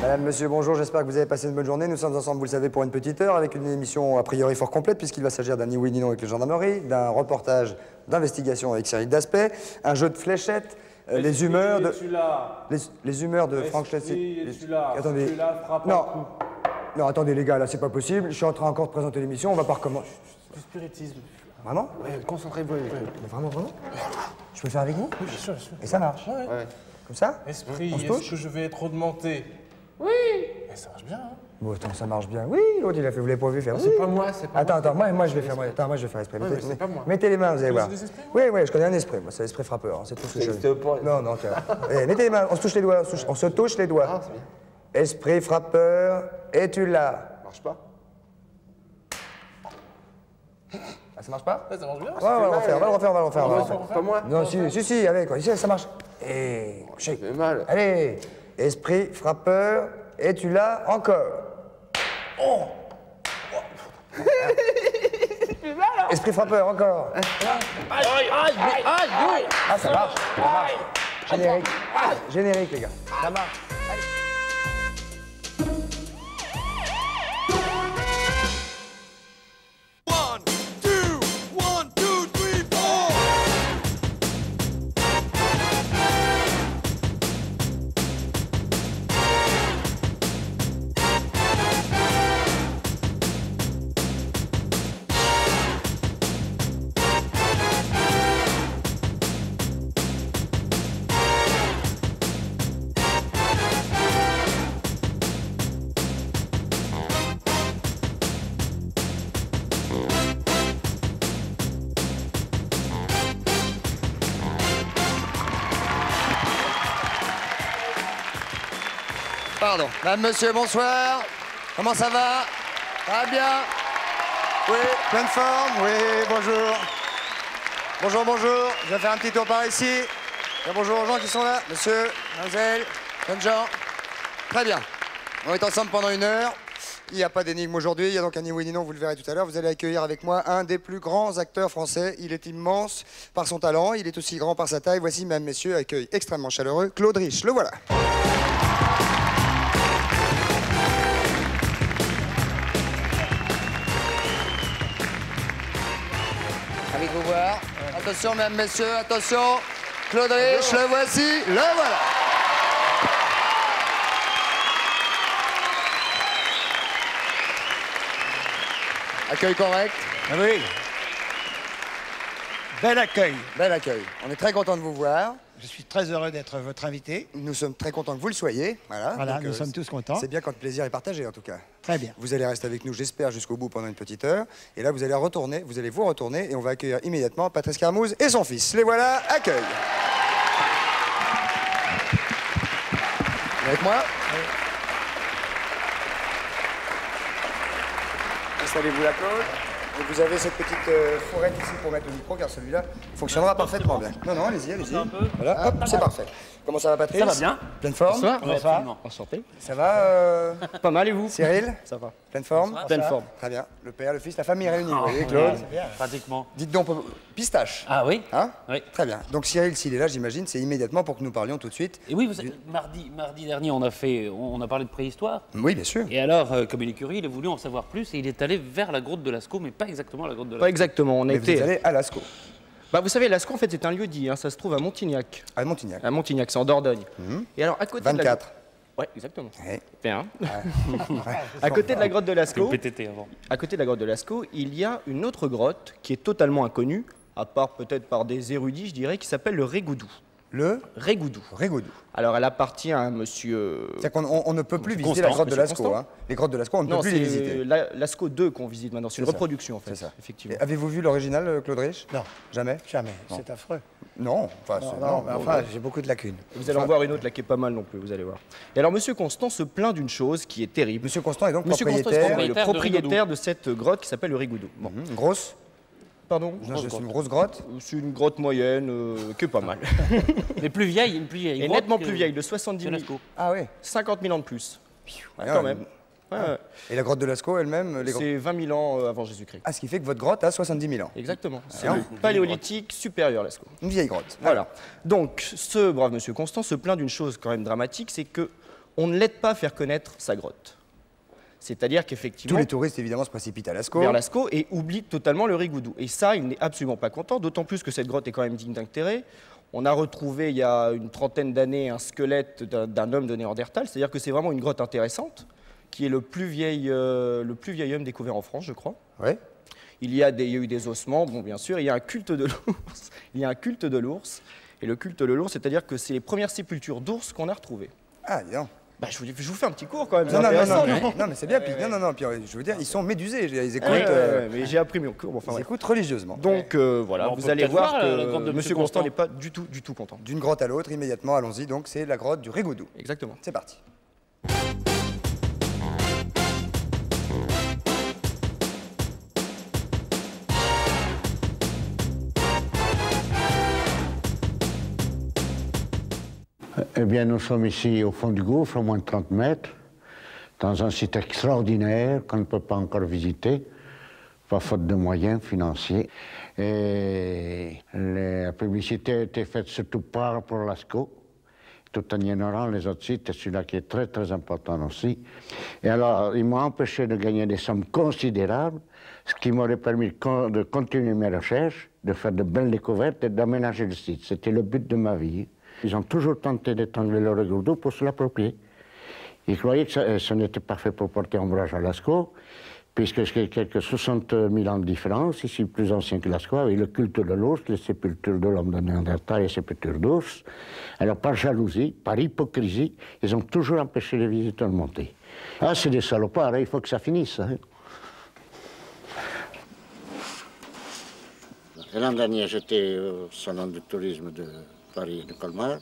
Madame, monsieur, bonjour, j'espère que vous avez passé une bonne journée. Nous sommes ensemble, vous le savez, pour une petite heure, avec une émission a priori fort complète, puisqu'il va s'agir d'un ni oui ni non avec les gendarmeries, d'un reportage d'investigation avec Cyril Daspey, un jeu de fléchettes, les humeurs de... Les humeurs de Franck Chassis. Attendez. Non. Non, attendez, les gars, là, c'est pas possible. Je suis en train encore de présenter l'émission, on va pas recommencer. Du spiritisme. Vraiment? Oui, concentrez-vous. Mais vraiment? Je peux le faire avec vous? Oui, bien sûr, bien sûr. Et ça marche? Ouais. Comme ça? Esprit, On se touche? est-ce que je vais être augmenté? Oui. Mais ça marche bien, hein? Bon, attends, ça marche bien. Oui, l'autre, il a fait, vous l'avez pas vu faire. C'est pas moi, c'est pas Attends, moi, je vais faire. Attends, moi, je vais faire esprit. Ouais, mais c'est pas moi. Mettez les mains, vous allez voir. des esprits, Oui, je connais un esprit, moi, c'est l'esprit frappeur, hein, c'est tout ce que je fais. Non, tiens. Mettez les mains, on se touche les doigts, on se touche les doigts. Ah, c'est bien. Esprit frappeur, es-tu là? Marche pas? Ah, ça marche pas? Ouais, ça marche bien. Ouais, on va le refaire. Pas moi? Non, si, allez, quoi. Ici, ça marche. Et... Ça fait mal. Allez, esprit frappeur, es-tu là encore? Oh. Esprit frappeur, encore. Ah, ça marche. Générique, les gars. Ça marche. Pardon. Madame, monsieur, bonsoir. Comment ça va? Ça va bien? Oui, pleine forme? Oui, bonjour. Bonjour. Je vais faire un petit tour par ici. Bien, bonjour aux gens qui sont là. Monsieur, mademoiselle, jeunes gens. Très bien. On est ensemble pendant 1 heure. Il n'y a pas d'énigme aujourd'hui. Il y a donc un ni oui ni non, vous le verrez tout à l'heure. Vous allez accueillir avec moi un des plus grands acteurs français. Il est immense par son talent. Il est aussi grand par sa taille. Voici, mesdames, messieurs, accueil extrêmement chaleureux, Claude Rich. Le voilà. Allez vous voir. Attention, mesdames, messieurs, attention. Claude Rich, le voici, le voilà. Accueil correct. Ah oui. Bel accueil. Bel accueil. On est très content de vous voir. Je suis très heureux d'être votre invité. Nous sommes très contents que vous le soyez. Voilà, donc, nous sommes tous contents. C'est bien quand le plaisir est partagé, en tout cas. Très bien. Vous allez rester avec nous, j'espère, jusqu'au bout pendant une petite heure. Et là, vous allez vous retourner, et on va accueillir immédiatement Patrice Carmouze et son fils. Les voilà, accueil. Avec moi? Oui. Installez-vous la Claude. Et vous avez cette petite fourrette ici pour mettre le micro, car celui-là fonctionnera parfaitement bien. Non, allez-y. Voilà, hop, c'est parfait. Comment ça va, Patrice? Ça va bien. Pleine forme? Bonsoir. Enchanté. Ça va Pas mal, et vous? Cyril? Ça va. Pleine forme? Pleine forme. Très bien. Le père, le fils, la famille réunie, vous voyez, Claude? Pratiquement. Dites donc, pistache. Ah oui? Hein? Oui. Très bien. Donc Cyril, s'il est là, j'imagine, c'est immédiatement pour que nous parlions tout de suite. Et oui, mardi dernier, on a parlé de préhistoire. Oui, bien sûr. Et alors, comme il est curieux, il a voulu en savoir plus et il est allé vers la grotte de Lascaux, mais pas exactement la grotte de Lascaux. Pas exactement, on Mais vous êtes allé à Lascaux. Bah, vous savez, Lascaux, en fait, c'est un lieu dit, hein, ça se trouve à Montignac. À Montignac. À Montignac, c'est en Dordogne. Et alors, à côté 24. de la... Ouais, exactement. Ouais. Bien. À côté de la grotte de Lascaux, PTT avant. à côté de la grotte de Lascaux, il y a une autre grotte qui est totalement inconnue, à part peut-être par des érudits, je dirais, qui s'appelle le Régoudou. Le Régoudou. Régoudou. Alors, elle appartient à un monsieur... C'est-à-dire qu'on ne peut plus visiter la grotte de Lascaux. Constant. Hein. Les grottes de Lascaux, on ne peut Non, plus les visiter. c'est Lascaux 2 qu'on visite maintenant, c'est une C'est ça. reproduction, en fait. C'est ça. Effectivement. Et avez-vous vu l'original, Claude Rich? Non, Jamais? jamais. Non. C'est affreux. Non. Enfin, Enfin, j'ai beaucoup de lacunes. Vous allez en voir une autre là qui est pas mal non plus, vous allez voir. Et alors, monsieur Constant se plaint d'une chose qui est terrible. Monsieur Constant est donc Monsieur Constant propriétaire. est le de propriétaire de cette grotte qui s'appelle le Rigoudou. Bon. Grosse? Pardon? C'est une grosse grotte? C'est une grotte moyenne qui est pas mal. Mais plus vieille, une plus vieille. Et grotte nettement que- plus vieille, de 70 que 000. Lascaux. Ah oui. 50 000 ans de plus. Ouais, Ah, quand même. Ouais. Et la grotte de Lascaux elle-même C'est 20 000 ans avant Jésus-Christ. Ah, ce qui fait que votre grotte a 70 000 ans. Exactement. C'est Ah, le paléolithique supérieur, Lascaux. Une vieille grotte. Voilà. Donc, ce brave monsieur Constant se plaint d'une chose quand même dramatique, c'est que on ne l'aide pas à faire connaître sa grotte. C'est-à-dire Tous qu'effectivement, les touristes, évidemment, se précipitent à Lascaux. vers Lascaux et oublie totalement le Rigoudou. Et ça, il n'est absolument pas content, d'autant plus que cette grotte est quand même digne d'intérêt. On a retrouvé il y a une trentaine d'années un squelette d'un homme de Néandertal, c'est-à-dire que c'est vraiment une grotte intéressante, qui est le plus vieil homme découvert en France, je crois. Ouais. Il y a eu des ossements, bon bien sûr, il y a un culte de l'ours. Il y a un culte de l'ours. Et le culte de l'ours, c'est-à-dire que c'est les premières sépultures d'ours qu'on a retrouvées. Ah, dis donc. Bah, je vous fais un petit cours quand même. Non, non, c'est non, intéressant, non, mais c'est bien. Puis, non, puis, je veux dire, ils sont médusés. Ils écoutent, mais j'ai appris mon cours. Bon, enfin, ils bref. écoutent religieusement. Donc voilà, On vous peut allez peut-être voir voir la grotte que de Monsieur Monsieur Constant Constant. n'est pas du tout content. D'une grotte à l'autre, immédiatement, allons-y. Donc, c'est la grotte du Rigoudou. Exactement. C'est parti. Eh bien, nous sommes ici au fond du gouffre, à moins de 30 mètres, dans un site extraordinaire qu'on ne peut pas encore visiter, pas faute de moyens financiers. Et la publicité a été faite surtout pour Lascaux, tout en ignorant les autres sites, et celui-là qui est très très important aussi. Et alors, ils m'ont empêché de gagner des sommes considérables, ce qui m'aurait permis de continuer mes recherches, de faire de belles découvertes et d'aménager le site. C'était le but de ma vie. Ils ont toujours tenté d'étrangler le Rigoudou pour se l'approprier. Ils croyaient que ce n'était pas fait pour porter ombrage à Lascaux, puisque c'est quelques 60 000 ans de différence, ici plus ancien que Lascaux, avec le culte de l'ours, les sépultures de l'homme de Néandertal et les sépultures d'ours. Alors par jalousie, par hypocrisie, ils ont toujours empêché les visiteurs de monter. Ah, c'est des salopards, hein, il faut que ça finisse. Hein. L'an dernier, j'étais au salon du tourisme de Paris et de Colmar.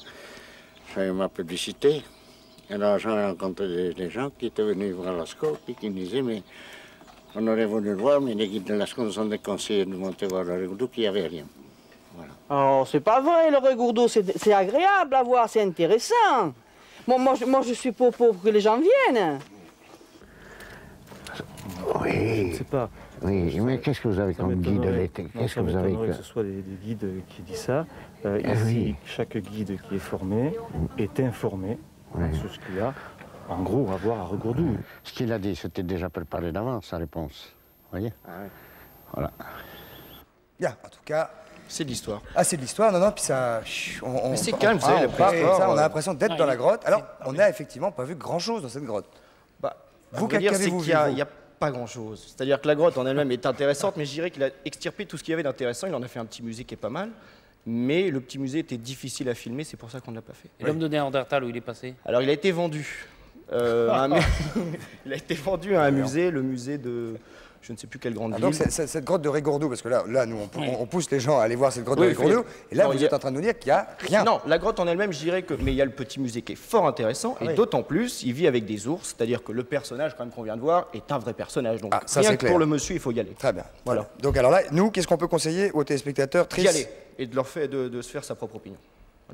J'ai eu ma publicité. Alors j'ai rencontré des gens qui étaient venus voir Lascaux et qui me disaient mais on aurait voulu le voir, mais les guides de Lascaux nous ont déconseillé de monter voir le Rigoudou, qu'il n'y avait rien. Voilà. Oh, c'est pas vrai, le Rigoudou, c'est agréable à voir, c'est intéressant. Moi, je suis pour que les gens viennent. Oui. Je ne sais pas. Oui, mais qu'est-ce que vous avez comme guide de l'été? Qu'est-ce que vous avez que ce soit des guides qui disent ça. Ici, oui. chaque guide qui est formé est informé sur ce qu'il y a, en gros, à voir à Rigoudou. Ce qu'il a dit, c'était déjà préparé d'avance, sa réponse. Vous voyez? Voilà. Bien, en tout cas. C'est de l'histoire. Ah, c'est de l'histoire, non, puis ça. Mais c'est calme, vous savez, on part comme ça, on a l'impression d'être Ah, dans la grotte. Alors, on n'a effectivement pas vu grand-chose dans cette grotte. Bah, Vous, dire, c'est qu'avez-vous qu'il vu, n'y a pas grand-chose. C'est-à-dire que la grotte en elle-même est intéressante, mais je dirais qu'il a extirpé tout ce qu'il y avait d'intéressant. Il en a fait un petit musée qui est pas mal. Mais le petit musée était difficile à filmer, c'est pour ça qu'on ne l'a pas fait. Et l'homme de Néandertal, où il est passé? Alors, il a été vendu. Il a été vendu à un musée, le musée de... Je ne sais plus quelle grande ville. Donc cette grotte de Rigoudou, parce que là nous, on pousse les gens à aller voir cette grotte de Rigoudou, et là, non, vous êtes en train de nous dire qu'il n'y a rien. Non, la grotte en elle-même, je dirais que... Mais il y a le petit musée qui est fort intéressant, et d'autant plus, il vit avec des ours, c'est-à-dire que le personnage, quand même, qu'on vient de voir, est un vrai personnage. Donc, ça, rien c'est que clair. pour le monsieur, il faut y aller. Très bien. Voilà. Donc alors là, nous, qu'est-ce qu'on peut conseiller aux téléspectateurs D'y tristes? aller, et de leur faire, de se faire sa propre opinion.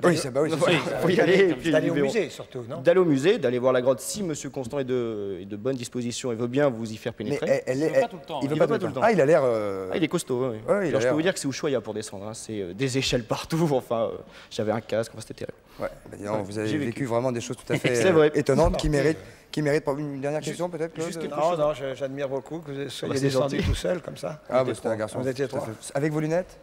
Oui, c'est bah oui, Voilà, faut y aller, et puis D'aller au ils verront. musée, surtout, non? D'aller au musée, d'aller voir la grotte si Monsieur Constant est de bonne disposition et veut bien vous y faire Mais pénétrer. elle Il est. veut pas tout le temps, Il hein. veut pas tout le temps. Ah, il a l'air. Ah, il est costaud, oui. Ouais, il a Alors, je l'air- peux vous dire que c'est Ushuaïa pour descendre, hein. C'est des échelles partout, enfin, j'avais un casque, enfin, c'était terrible. Ouais, bah, dis donc, vous avez j'ai vécu vécu. vraiment des choses tout à fait C'est vrai. étonnantes qui méritent une dernière question peut-être, Claude? juste quelque Non, non, j'admire beaucoup que vous soyez c'est descendu gentil. tout seul, comme ça. Ah, bah, c'était un garçon. Vous étiez tout à trois. fait. Avec vos lunettes?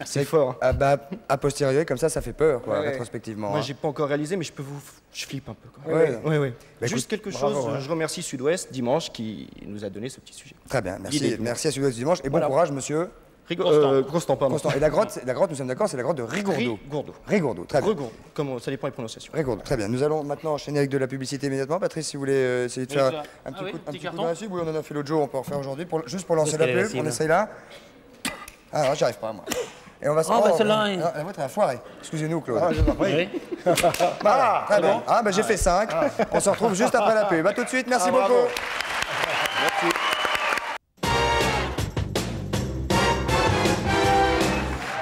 C'est fort. Hein. Ah bah, a posteriori, comme ça fait peur, quoi, Ouais. rétrospectivement. Moi, hein. j'ai pas encore réalisé, mais je flippe un peu. Quoi. Ouais. Ouais. Bah, Juste écoute, quelque bravo, chose, ouais. je remercie Sud-Ouest, dimanche, qui nous a donné ce petit sujet. Très bien, merci. Guidez. Merci à Sud-Ouest du dimanche et bon Voilà. courage, monsieur Constant, pardon. Constant. Et la grotte, nous sommes d'accord, c'est la grotte de Rigourdou. Rigourdou. Rigourdou, très bien. Rigourdou, comme ça dépend des prononciations. Rigourdou, très bien. Nous allons maintenant enchaîner avec de la publicité immédiatement. Patrice, si vous voulez essayer de Oui, faire ça. un petit Ah oui, coup, petit de carton. main dessus. Oui, on en a fait l'autre jour, on peut en refaire aujourd'hui, juste pour lancer Parce la qu'elle est pub. On facile. essaye là. Ah non, j'y arrive pas, moi. Et on va se Ah, bah, celle-là, hein. la vôtre, elle a foiré. Excusez-nous, Claude. Oui. Voilà, très bien. Ah, bah, j'ai fait 5. On se retrouve juste après la pub. À tout de suite, merci beaucoup.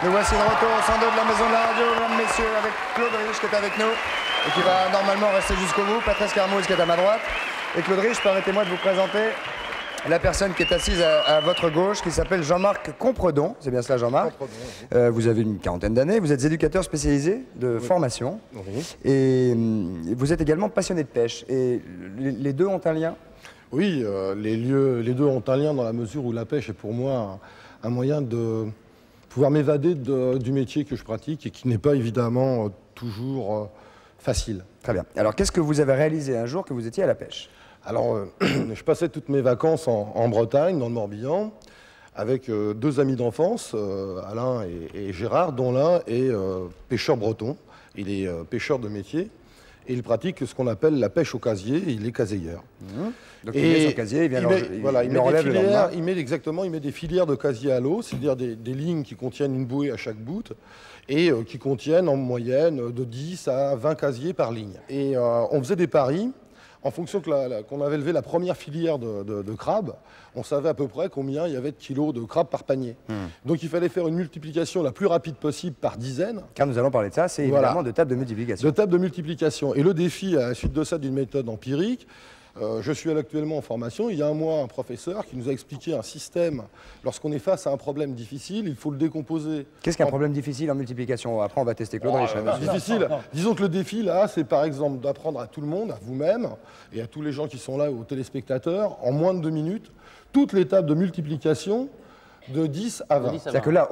Nous voici de retour au 102 de la Maison de la Radio, mesdames, messieurs, avec Claude Riche qui est avec nous et qui va normalement rester jusqu'au bout, Patrice Carmouze qui est à ma droite. Et Claude Riche, permettez-moi de vous présenter la personne qui est assise à votre gauche, qui s'appelle Jean-Marc Compredon. C'est bien cela, Jean-Marc. Vous avez une quarantaine d'années, vous êtes éducateur spécialisé de formation. Et vous êtes également passionné de pêche. Et les deux ont un lien? Oui, les deux ont un lien dans la mesure où la pêche est pour moi un moyen de pouvoir m'évader du métier que je pratique et qui n'est pas évidemment toujours facile. Très bien. Alors, qu'est-ce que vous avez réalisé un jour que vous étiez à la pêche? Alors, je passais toutes mes vacances en Bretagne, dans le Morbihan, avec deux amis d'enfance, Alain et Gérard, dont l'un est pêcheur breton. Il est pêcheur de métier et il pratique ce qu'on appelle la pêche au casier, et il est caseilleur. Donc il met son casier, il vient le relève le lendemain. Il met des filières de casier à l'eau, c'est-à-dire des lignes qui contiennent une bouée à chaque bout et qui contiennent en moyenne de 10 à 20 casiers par ligne. Et on faisait des paris. En fonction qu'on avait levé la première filière de crabes, on savait à peu près combien il y avait de kilos de crabes par panier. Donc il fallait faire une multiplication la plus rapide possible par dizaines. Car nous allons parler de ça, c'est évidemment de table de multiplication. De table de multiplication. Et le défi, à la suite de ça, d'une méthode empirique, je suis actuellement en formation. Il y a un mois, un professeur qui nous a expliqué un système. Lorsqu'on est face à un problème difficile, il faut le décomposer. Qu'est-ce qu'un problème difficile en multiplication? Après, on va tester Claude Richard. Difficile. Disons que le défi, là, c'est par exemple d'apprendre à tout le monde, à vous-même, et à tous les gens qui sont là, aux téléspectateurs, en moins de 2 minutes, toutes les tables de multiplication de 10 à 20. C'est-à-dire que là,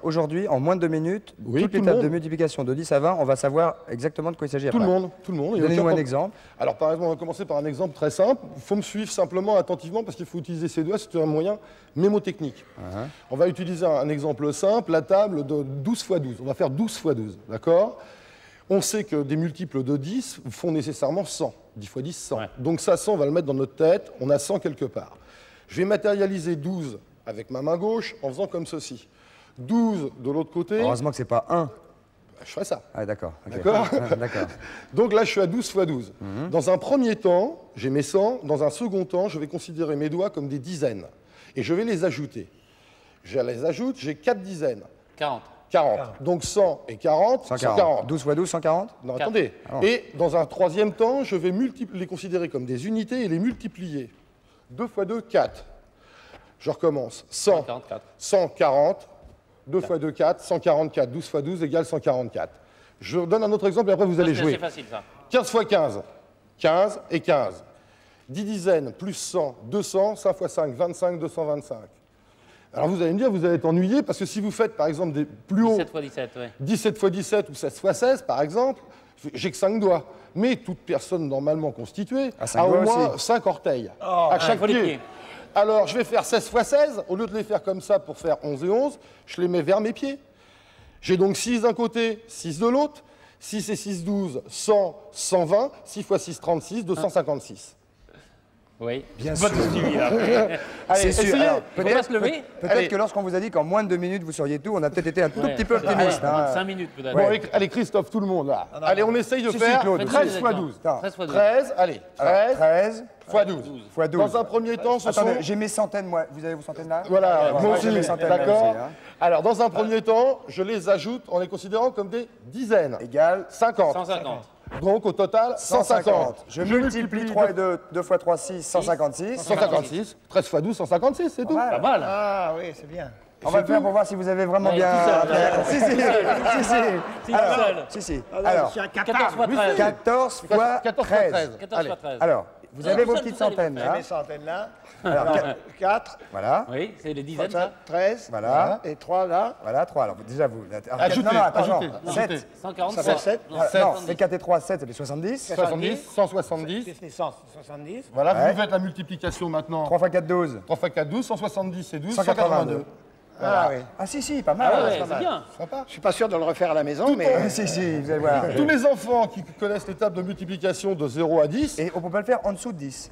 aujourd'hui, en moins de 2 minutes, toutes les tables de multiplication de 10 à 20, on va savoir exactement de quoi il s'agit. Tout le monde. Donnez-nous un exemple. Alors, par exemple, on va commencer par un exemple très simple. Il faut me suivre simplement attentivement parce qu'il faut utiliser ses doigts. C'est un moyen mémotechnique. On va utiliser un exemple simple, la table de 12 x 12. On va faire 12 x 12, d'accord? On sait que des multiples de 10 font nécessairement 100. 10 x 10, 100. Donc ça, 100, on va le mettre dans notre tête. On a 100 quelque part. Je vais matérialiser 12 avec ma main gauche en faisant comme ceci. 12 de l'autre côté. Heureusement que c'est pas 1. Je ferai ça. Ah, d'accord. D'accord. Donc là, je suis à 12 x 12. Dans un premier temps, j'ai mes 100. Dans un second temps, je vais considérer mes doigts comme des dizaines. Et je vais les ajouter. Je les ajoute, j'ai 4 dizaines. 40. 40. Donc 100 et 40, 140. 12 x 12, 140? Non, attendez. Et dans un troisième temps, je vais les considérer comme des unités et les multiplier. 2 x 2, 4. Je recommence. 100, 140, 2 x 2, 4, 144, 12 x 12 égale 144. Je donne un autre exemple et après vous allez jouer. C'est facile ça. 15 x 15, 15 et 15. 10 dizaines plus 100, 200, 5 x 5, 25, 225. Alors vous allez me dire, vous allez être ennuyé parce que si vous faites par exemple des plus hauts... 17 x 17, oui. 17 x 17 ou 16 x 16 par exemple, j'ai que 5 doigts. Mais toute personne normalement constituée a au moins 5 orteils à chaque pied. Alors, je vais faire 16 x 16. Au lieu de les faire comme ça pour faire 11 et 11, je les mets vers mes pieds. J'ai donc 6 d'un côté, 6 de l'autre. 6 et 6, 12, 100, 120. 6 x 6, 36, 256. Oui. Bien sûr. Allez, c'est sûr. Peut-être que lorsqu'on vous a dit qu'en moins de 2 minutes, vous seriez tout, on a peut-être été un tout petit peu optimiste. 5 minutes peut-être. Bon, allez, Christophe, tout le monde, là. Allez, on essaye de faire 13 x 12. 13 x 12. 13, allez. 13 x 12. x 12. Dans un premier temps, ce sont... Attendez, j'ai mes centaines, moi. Vous avez vos centaines là? Voilà, moi aussi, d'accord. Hein. Alors, dans un premier temps, je les ajoute en les considérant comme des dizaines. Égale 50. 150. Donc, au total, 150. Je multiplie 3 et 2, 2 x 3, 6, 156. 156. 13 x 12, 156, c'est tout. Pas mal. Ah oui, c'est bien. On va le faire pour voir si vous avez vraiment bien... Si. Alors, 14 x 13. 14 x 13. 14 x 13. Alors, vous avez vos petites centaines là. Les centaines là. Alors, 4. Voilà. Oui, c'est les dizaines. Ça. 13. Voilà. Et 3 là. Voilà, 3. Alors, déjà, vous... Ajoutez, non, attends, ajoutez. 7. 147. Ça fait 7. Non, c'est 4 et 3, 7, ça fait 70. 70, 170. 170. Voilà, vous faites la multiplication maintenant. 3 x 4, 12. 3 x 4, 12, 170 et 12, 182. 182. Ah oui. Ah si, pas mal. Ah ouais, c'est bien. Je suis pas sûr de le refaire à la maison, mais... Si, vous allez voir. Tous les enfants qui connaissent les tables de multiplication de 0 à 10... Et on peut pas le faire en dessous de 10.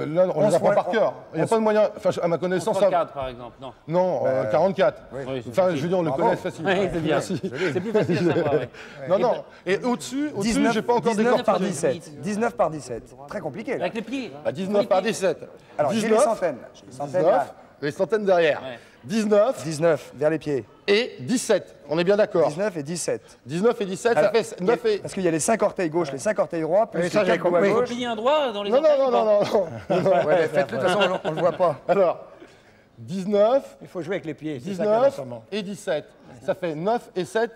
Là, on les apprend par cœur. Il n'y a pas de moyen, enfin, à ma connaissance... 34 par exemple, non. Non, 44. Oui, Enfin, je veux dire, on le connaît facilement. Oui, c'est bien. Merci. C'est plus facile à savoir, oui. Non. Et au-dessus, j'ai pas encore 19 par décortiqué. 17. 19 par 17. Très compliqué, là. Avec les pieds. 19 par 17. Alors, j'ai les centaines. J'ai les centaines, 19, là. les centaines derrière. Ouais. 19. 19, vers les pieds. et 17. On est bien d'accord. 19 et 17. 19 et 17, Alors, ça fait 9 et... Parce qu'il y a les 5 orteils gauche, les 5 orteils droits, plus Oui, les ça, 4 j'ai doigts compris. Il faut gauche. plier un doigt dans les Non, non, orteils non, ou pas non, non. Ouais, mais faites-le, de toute façon, on ne le voit pas. Alors, 19, Il faut jouer avec les pieds. c'est ça qu'il y a 19 dans ce moment. et 17. Ça fait 9 et 7,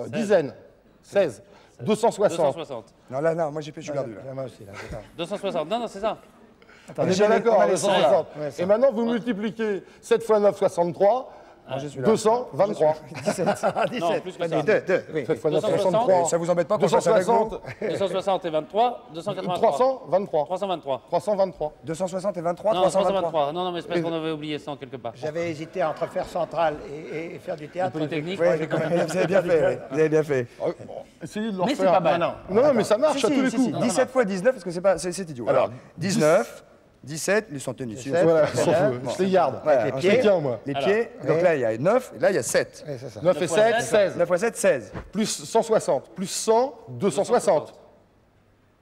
dizaines. 16. 260. 260. Non, là, non, moi j'ai perdu. Là. Moi aussi, là, c'est ça. 260. Non, non, c'est ça. On est j'ai bien les- d'accord, on a les 260. Ouais, ça. Et maintenant, vous multipliez 7 fois 9, 63. Je suis là. 223. 17. Non, plus que ça. 2, oui. 7 fois 9, 260. 63. Ça vous embête pas qu'on fasse avec vous 260. 260 et 23, 283. 323. 323. 323. 260 et 23, Non, 323. 323. Non, non, mais c'est parce qu'on avait oublié ça en quelque part. J'avais hésité entre faire centrale et faire du théâtre. Polytechnique. Oui, vous avez bien fait. Vous avez bien fait. Essayez de le Mais c'est refaire. pas mal. Non, Non, mais ça marche à tous les coups. 17 fois 19, parce que c'est idiot. Alors, 19, 17, ils sont tenus ici. Voilà, je m'en fous. Bon. Je les garde. Voilà, Je ensuite, les tiens, moi. Les pieds, donc là il y a 9, et là il y a 7. Oui, c'est ça. 9 et 7, 16. 9 fois 7, 16. Plus 160. Plus 100, 260.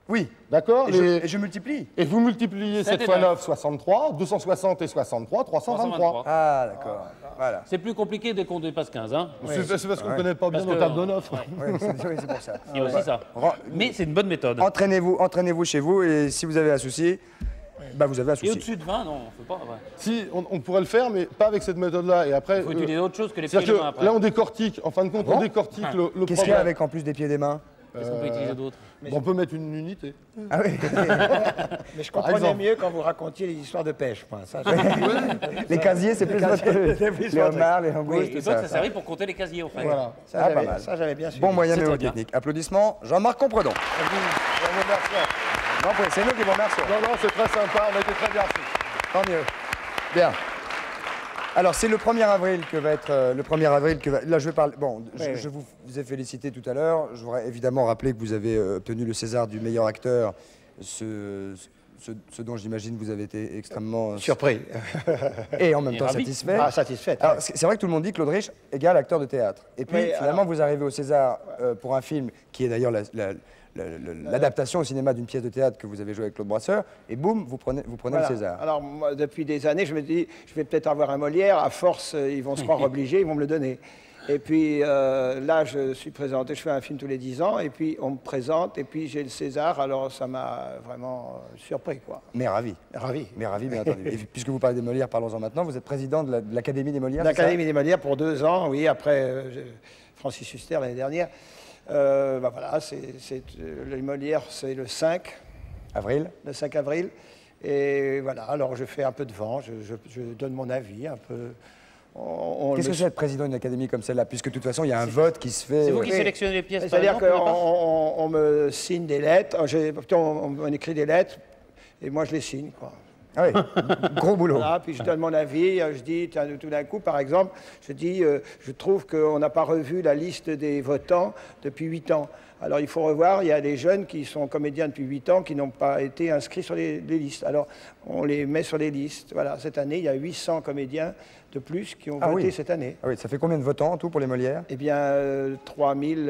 Oui. D'accord Et Les- je multiplie. Et vous multipliez 7 7 et fois 9. 9, 63. 260 et 63, 323. Ah, d'accord. Voilà. C'est plus compliqué dès qu'on dépasse 15, hein. C'est parce qu'on ne connaît pas bien Parce nos que- tables de 9. Oui, c'est pour ça. Il y a aussi ça. Mais c'est une bonne méthode. Entraînez-vous chez vous, et si vous avez un souci, bah vous avez un Et souci. au-dessus de 20, non, on peut pas. Ouais. Si, on pourrait le faire, mais pas avec cette méthode-là. Et après, Il faut utiliser autre chose que les pieds et les c'est-à-dire mains que après. là, on décortique. En fin de compte, on décortique le Qu'est-ce qu'il y a problème. avec en plus des pieds et des mains Qu'est-ce qu'on peut utiliser d'autre? Bon, on peut mettre une unité. Ah oui. Mais je comprenais exemple. mieux quand vous racontiez les histoires de pêche. Moi. Ça, Les casiers, c'est plus votre truc. Les homards, les langoustes, Et tout toi, ça. ça servait pour compter les casiers, en fait. Voilà. ça, Ah, pas j'avais- mal. ça, j'avais bien suivi. Bon moyen C'est très mémotechnique. Applaudissements, Jean-Marc Compredon. Non, c'est nous qui vous remercions. Non, non, c'est très sympa. On a été très bien reçus. Tant mieux. Bien. Alors, c'est le 1er avril que va être. Le 1er avril que va. Là, je vais parler. Bon, je vous ai félicité tout à l'heure. Je voudrais évidemment rappeler que vous avez obtenu le César du meilleur acteur. Ce dont j'imagine vous avez été extrêmement Surpris. et en même temps ravi. satisfait. Ah, satisfaite. Alors, c'est vrai que tout le monde dit Claude Rich égale acteur de théâtre. Et puis Oui, finalement, alors- vous arrivez au César pour un film qui est d'ailleurs l'adaptation au cinéma d'une pièce de théâtre que vous avez jouée avec Claude Brasseur. Et boum, vous prenez Voilà. le César. Alors, moi, depuis des années, je me dis, je vais peut-être avoir un Molière. À force, ils vont se croire obligés, ils vont me le donner. Et puis là, je suis présenté, je fais un film tous les 10 ans, et puis on me présente, et puis j'ai le César. Alors, ça m'a vraiment surpris, quoi. Mais ravi. Ravi. Mais ravi, bien entendu. Et puisque vous parlez des Molières, parlons-en maintenant. Vous êtes président de l'Académie des Molières. c'est ça L'Académie des Molières pour 2 ans, oui, après Francis Huster l'année dernière. Bah voilà, les Molières, c'est le 5 Avril. avril. Et voilà, alors je fais un peu de vent, je donne mon avis un peu. Qu'est-ce que c'est être président d'une académie comme celle-là? Puisque de toute façon, il y a un vote qui se fait. C'est vous qui Oui. sélectionnez les pièces, par C'est-à-dire exemple, au départ qu'on me signe des lettres, plutôt on écrit des lettres, et moi je les signe, quoi. Ah oui, gros boulot. Voilà, puis je donne mon avis, je dis, tiens, tout d'un coup, par exemple, je dis, je trouve qu'on n'a pas revu la liste des votants depuis 8 ans. Alors il faut revoir, il y a des jeunes qui sont comédiens depuis 8 ans qui n'ont pas été inscrits sur les listes. Alors on les met sur les listes. Voilà, cette année, il y a 800 comédiens de plus qui ont Ah voté oui. cette année. Ah oui, ça fait combien de votants en tout pour les Molières? Eh bien, 3000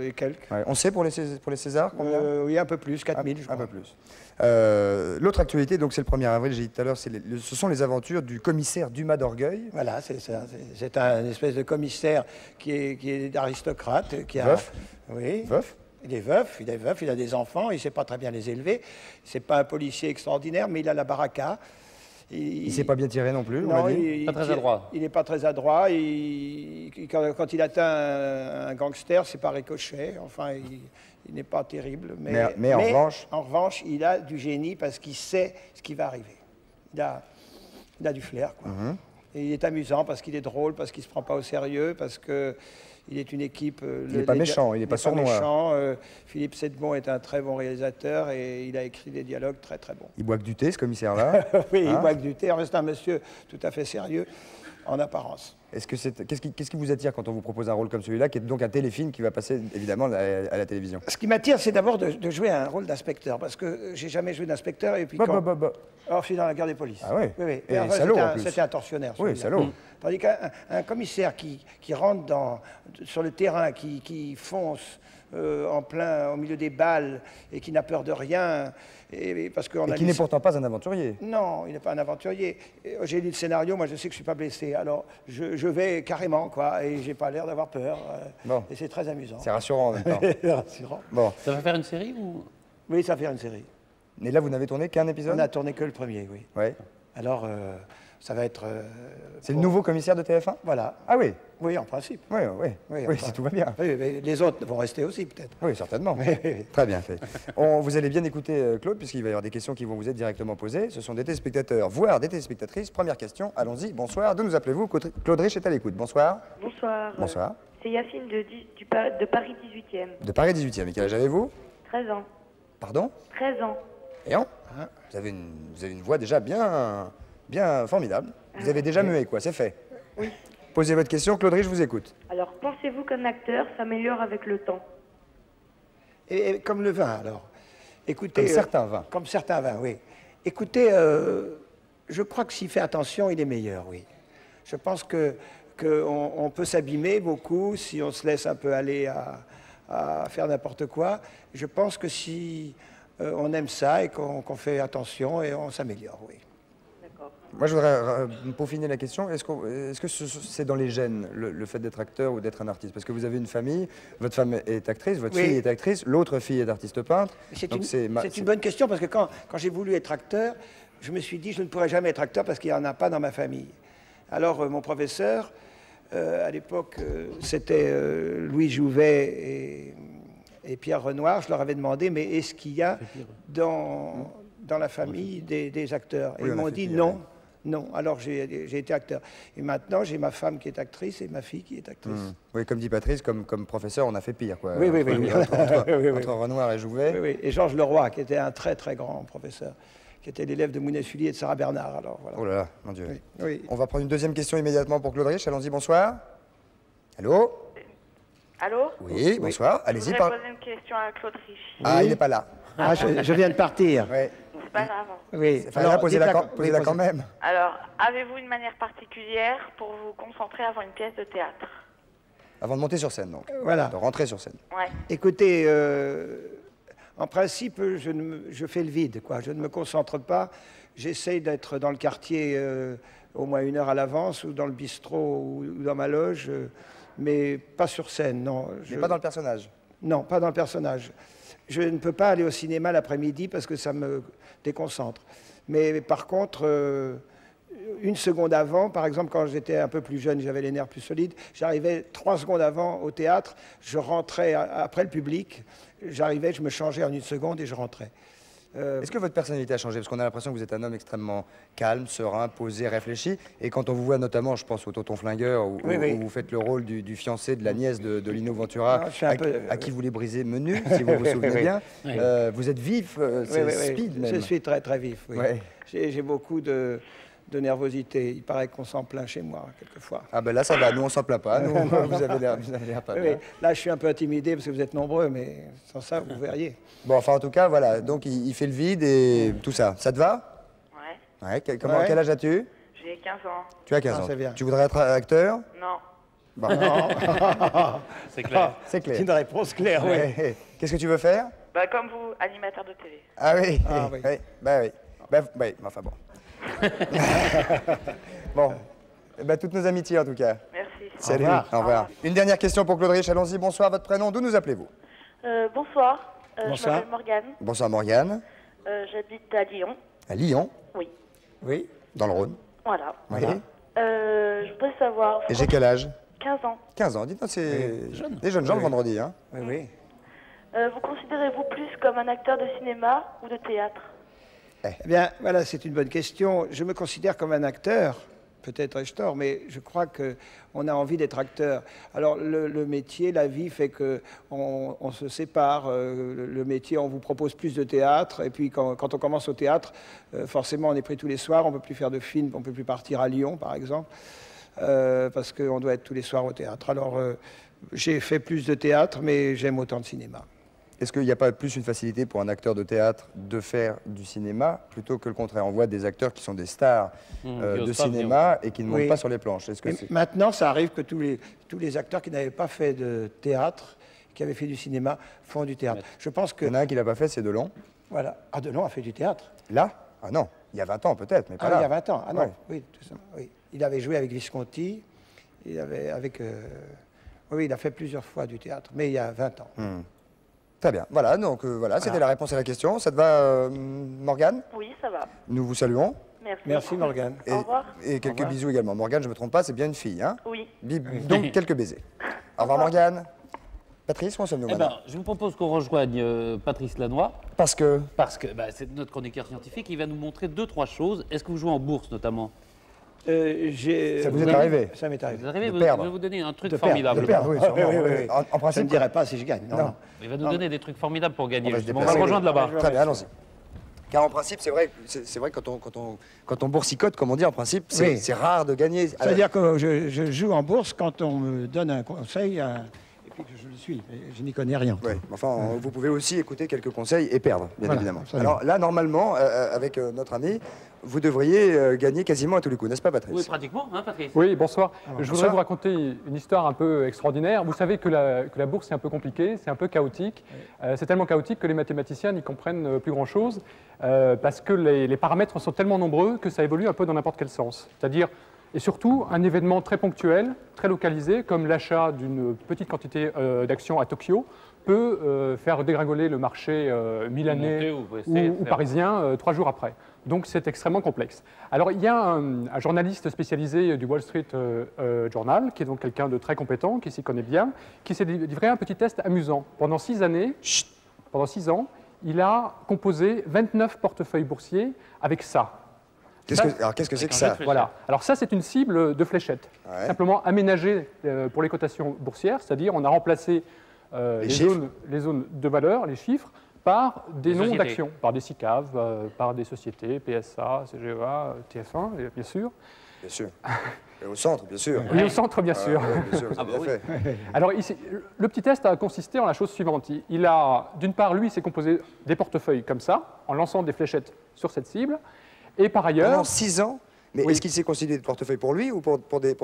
et quelques. Ouais. On sait pour les Césars combien? Oui, un peu plus, 4000, je crois. Un peu plus. L'autre actualité, donc c'est le 1er avril, j'ai dit tout à l'heure, ce sont les aventures du commissaire Dumas d'Orgueil. Voilà, c'est un espèce de commissaire qui est aristocrate. Qui a, Veuf. Oui. Veuf. Il est veuf, il a des enfants, il ne sait pas très bien les élever. C'est pas un policier extraordinaire, mais il a la baraka. Il ne s'est pas bien tiré non plus, on Non, m'a dit. Pas très adroit. Il n'est pas très adroit. Quand il atteint un gangster, c'est par ricochet. Enfin, il n'est pas terrible. Mais en revanche, il a du génie parce qu'il sait ce qui va arriver. Il a du flair, quoi. Et il est amusant parce qu'il est drôle, parce qu'il ne se prend pas au sérieux, parce que il est une équipe... Il n'est pas méchant, il n'est pas sournois. méchant. Philippe Sedbon est un très bon réalisateur et il a écrit des dialogues très très bons. Il boit que du thé, ce commissaire-là. Oui, il Hein? boit que du thé. C'est un monsieur tout à fait sérieux en apparence. Qu'est-ce qui vous attire quand on vous propose un rôle comme celui-là, qui est donc un téléfilm qui va passer évidemment à la télévision? Ce qui m'attire, c'est d'abord de jouer un rôle d'inspecteur, parce que j'ai jamais joué d'inspecteur. Et puis Alors, je suis dans la guerre des polices. Ah oui. Oui, oui. Et Enfin, salaud, en plus. C'était un tortionnaire. Oui, celui-là. salaud. Tandis qu'un commissaire qui rentre sur le terrain, qui fonce au milieu des balles et qui n'a peur de rien. Parce qu'on Et a qui n'est pourtant pas un aventurier. Non, il n'est pas un aventurier. J'ai lu le scénario, moi je sais que je ne suis pas blessé. Alors je je vais carrément, quoi, et j'ai pas l'air d'avoir peur. Bon. Et c'est très amusant. C'est rassurant en même temps. C'est rassurant. Bon. Ça va faire une série ou... Oui, ça va faire une série. Et là, vous n'avez tourné qu'un épisode? On n'a tourné que le premier, oui. Ouais. Alors, ça va être... C'est le nouveau commissaire de TF1? Voilà. Ah oui? Oui, en principe. Oui, enfin, si tout va bien. Oui, mais les autres vont rester aussi, peut-être. Oui, certainement. Très bien fait. Vous allez bien écouter Claude, puisqu'il va y avoir des questions qui vont vous être directement posées. Ce sont des téléspectateurs, voire des téléspectatrices. Première question, allons-y. Bonsoir, d'où nous appelez-vous? Claude Rich est à l'écoute. Bonsoir. Bonsoir. Bonsoir. C'est Yacine de Paris 18e. De Paris 18e. Et quel âge avez-vous? 13 ans. Pardon? 13 ans. Et vous avez une voix déjà bien formidable. Vous avez déjà mué, quoi, c'est fait. Oui. Posez votre question, Claude Rich, je vous écoute. Alors, pensez-vous qu'un acteur s'améliore avec le temps? Et comme le vin, alors. Écoutez, Comme certains vins. Comme certains vins, oui. Écoutez, je crois que s'il fait attention, il est meilleur, oui. Je pense qu'on peut s'abîmer beaucoup si on se laisse un peu aller à faire n'importe quoi. Je pense que si on aime ça et qu'on fait attention, et on s'améliore, oui. Moi, je voudrais peaufiner la question. Est-ce que c'est dans les gènes, le fait d'être acteur ou d'être un artiste? Parce que vous avez une famille, votre femme est actrice, votre fille est actrice, l'autre fille est artiste peintre. C'est une bonne question, parce que quand j'ai voulu être acteur, je me suis dit, je ne pourrais jamais être acteur parce qu'il n'y en a pas dans ma famille. Alors, mon professeur, à l'époque, c'était Louis Jouvet et Pierre Renoir. Je leur avais demandé, mais est-ce qu'il y a dans la famille des acteurs? Et ils m'ont dit non. Non, alors j'ai été acteur. Et maintenant, j'ai ma femme qui est actrice et ma fille qui est actrice. Oui, comme dit Patrice, comme professeur, on a fait pire, quoi. Oui. Entre Renoir et Jouvet. Oui. Et Georges Leroy, qui était un très très grand professeur, qui était l'élève de Mounet-Sully et de Sarah Bernard. Alors, voilà. Oh là là, mon Dieu. Oui. On va prendre une deuxième question immédiatement pour Claude Rich. Allons-y, bonsoir. Allô? Allô? Oui, bonsoir. Allez-y. Je voudrais poser une question à Claude Rich. Ah, il n'est pas là. Ah, je viens de partir. Oui. C'est pas grave. Oui. Alors, posez-la quand même. Alors, avez-vous une manière particulière pour vous concentrer avant une pièce de théâtre? Avant de monter sur scène, donc. Voilà. De rentrer sur scène. Ouais. Écoutez, en principe, je fais le vide, quoi. Je ne me concentre pas. J'essaye d'être dans le quartier au moins 1 heure à l'avance, ou dans le bistrot, ou dans ma loge, mais pas sur scène, non. Mais pas dans le personnage? Non, pas dans le personnage. Je ne peux pas aller au cinéma l'après-midi parce que ça me déconcentre. Mais par contre, 1 seconde avant, par exemple, quand j'étais un peu plus jeune, j'avais les nerfs plus solides, j'arrivais 3 secondes avant au théâtre, je rentrais après le public, j'arrivais, je me changeais en 1 seconde et je rentrais. Est-ce que votre personnalité a changé? Parce qu'on a l'impression que vous êtes un homme extrêmement calme, serein, posé, réfléchi. Et quand on vous voit notamment, je pense au Tonton Flingueur, où vous faites le rôle du fiancé de la nièce de Lino Ventura, à qui vous voulez briser menu, si vous vous souvenez bien. Vous êtes vif, c'est speed même. Je suis très très vif, oui. Ouais. J'ai beaucoup de nervosité. Il paraît qu'on s'en plaint chez moi, quelquefois. Ah ben là, ça va. Nous, on s'en plaint pas. Nous, vous avez l'air pas bien. Là, je suis un peu intimidé parce que vous êtes nombreux, mais sans ça, vous verriez. Bon, enfin, en tout cas, voilà. Donc, il fait le vide et tout ça. Ça te va? Ouais. Quel âge as-tu? J'ai 15 ans. Tu as 15 ans. C'est bien. Tu voudrais être acteur? Non. Bon. C'est clair. C'est clair. C'est une réponse claire, oui. Qu'est-ce que tu veux faire? Bah, comme vous, animateur de télé. Ah oui. Oui. Oui. Enfin bon. Bon. Toutes nos amitiés en tout cas. Merci. Salut. Au revoir. Une dernière question pour Claude Rich. Allons-y. Bonsoir. Votre prénom? D'où nous appelez-vous? Bonsoir. Je Bonsoir. m'appelle Morgane. Bonsoir Morgane. J'habite à Lyon. À Lyon? Oui. Oui. Dans le Rhône. Voilà. Oui. Je voudrais savoir... Et j'ai quel âge? 15 ans. 15 ans. Dites-moi, c'est des jeunes gens le vendredi, hein? Oui. Vous considérez-vous plus comme un acteur de cinéma ou de théâtre? Eh bien, voilà, c'est une bonne question. Je me considère comme un acteur. Peut-être ai-je tort, mais je crois qu'on a envie d'être acteur. Alors, le métier, la vie fait qu'on se sépare. Le métier, on vous propose plus de théâtre. Et puis, quand on commence au théâtre, forcément, on est pris tous les soirs. On ne peut plus faire de films. On ne peut plus partir à Lyon, par exemple, parce qu'on doit être tous les soirs au théâtre. Alors, j'ai fait plus de théâtre, mais j'aime autant de cinéma. Est-ce qu'il n'y a pas plus une facilité pour un acteur de théâtre de faire du cinéma plutôt que le contraire? On voit des acteurs qui sont des stars de cinéma et qui ne montent pas sur les planches. Maintenant, ça arrive que tous les acteurs qui n'avaient pas fait de théâtre, qui avaient fait du cinéma, font du théâtre. Je pense que... Il y en a un qui ne l'a pas fait, c'est Delon. Voilà. Ah, Delon a fait du théâtre. Là? Ah non, il y a 20 ans peut-être, mais pas là. Il y a 20 ans. Ah non, Ouais. oui, tout ça, oui. Il avait joué avec Visconti. Il avait oui, il a fait plusieurs fois du théâtre, mais il y a 20 ans. Très bien. Voilà, donc voilà, c'était la réponse à la question. Ça te va, Morgane? Oui, ça va. Nous vous saluons. Merci Morgane. Au revoir. Et quelques bisous également. Morgane, je ne me trompe pas, c'est bien une fille, hein? Oui. Donc, quelques baisers. Au revoir, Morgane. Patrice, où en sommes-nous maintenant? Je vous propose qu'on rejoigne Patrice Lannoy. Parce que c'est notre chroniqueur scientifique, il va nous montrer 2-3 choses. Est-ce que vous jouez en bourse notamment? Ça vous est arrivé? Ça m'est arrivé. Vous arrivez, De je perdre. vais vous donner un truc De formidable. perdre, oui, sûrement, oui. En principe, je ne dirais pas si je gagne. Non. Il va nous donner des trucs formidables pour gagner. On va se On va déplacer. le rejoindre là-bas. Très bien, allons-y. Car en principe, c'est vrai que quand on boursicote, comme on dit, en principe, c'est rare de gagner. C'est-à-dire que je joue en bourse quand on me donne un conseil et puis que je le suis. Je n'y connais rien. Oui, enfin, vous pouvez aussi écouter quelques conseils et perdre, bien Voilà, évidemment. absolument. Alors là, normalement, avec notre ami, vous devriez gagner quasiment à tous les coups, n'est-ce pas, Patrice? Oui, pratiquement, hein, Patrice? Oui, bonsoir. Je voudrais bonsoir. vous raconter une histoire un peu extraordinaire. Vous savez que la bourse, c'est un peu compliqué, c'est un peu chaotique. C'est tellement chaotique que les mathématiciens n'y comprennent plus grand-chose, parce que les paramètres sont tellement nombreux que ça évolue un peu dans n'importe quel sens. C'est-à-dire, et surtout, un événement très ponctuel, très localisé, comme l'achat d'une petite quantité d'actions à Tokyo, peut faire dégringoler le marché milanais ou parisien 3 jours après. Donc c'est extrêmement complexe. Alors il y a un journaliste spécialisé du Wall Street Journal, qui est donc quelqu'un de très compétent, qui s'y connaît bien, qui s'est livré un petit test amusant. Pendant 6 ans, il a composé 29 portefeuilles boursiers avec ça. Qu'est-ce que c'est que ça? Voilà. Alors ça, c'est une cible de fléchette, simplement aménagée pour les cotations boursières, c'est-à-dire on a remplacé les zones de valeur, les chiffres, par des noms d'actions, par des SICAV, par des sociétés, PSA, CGEA, TF1, bien sûr. Bien sûr. Et au centre, bien sûr. Et au centre, bien sûr. Bien sûr, vous avez bien fait. Alors, le petit test a consisté en la chose suivante. Il a, d'une part, lui, s'est composé des portefeuilles comme ça, en lançant des fléchettes sur cette cible. Et par ailleurs... Pendant 6 ans? Mais est-ce qu'il s'est constitué de portefeuille pour lui ou pour des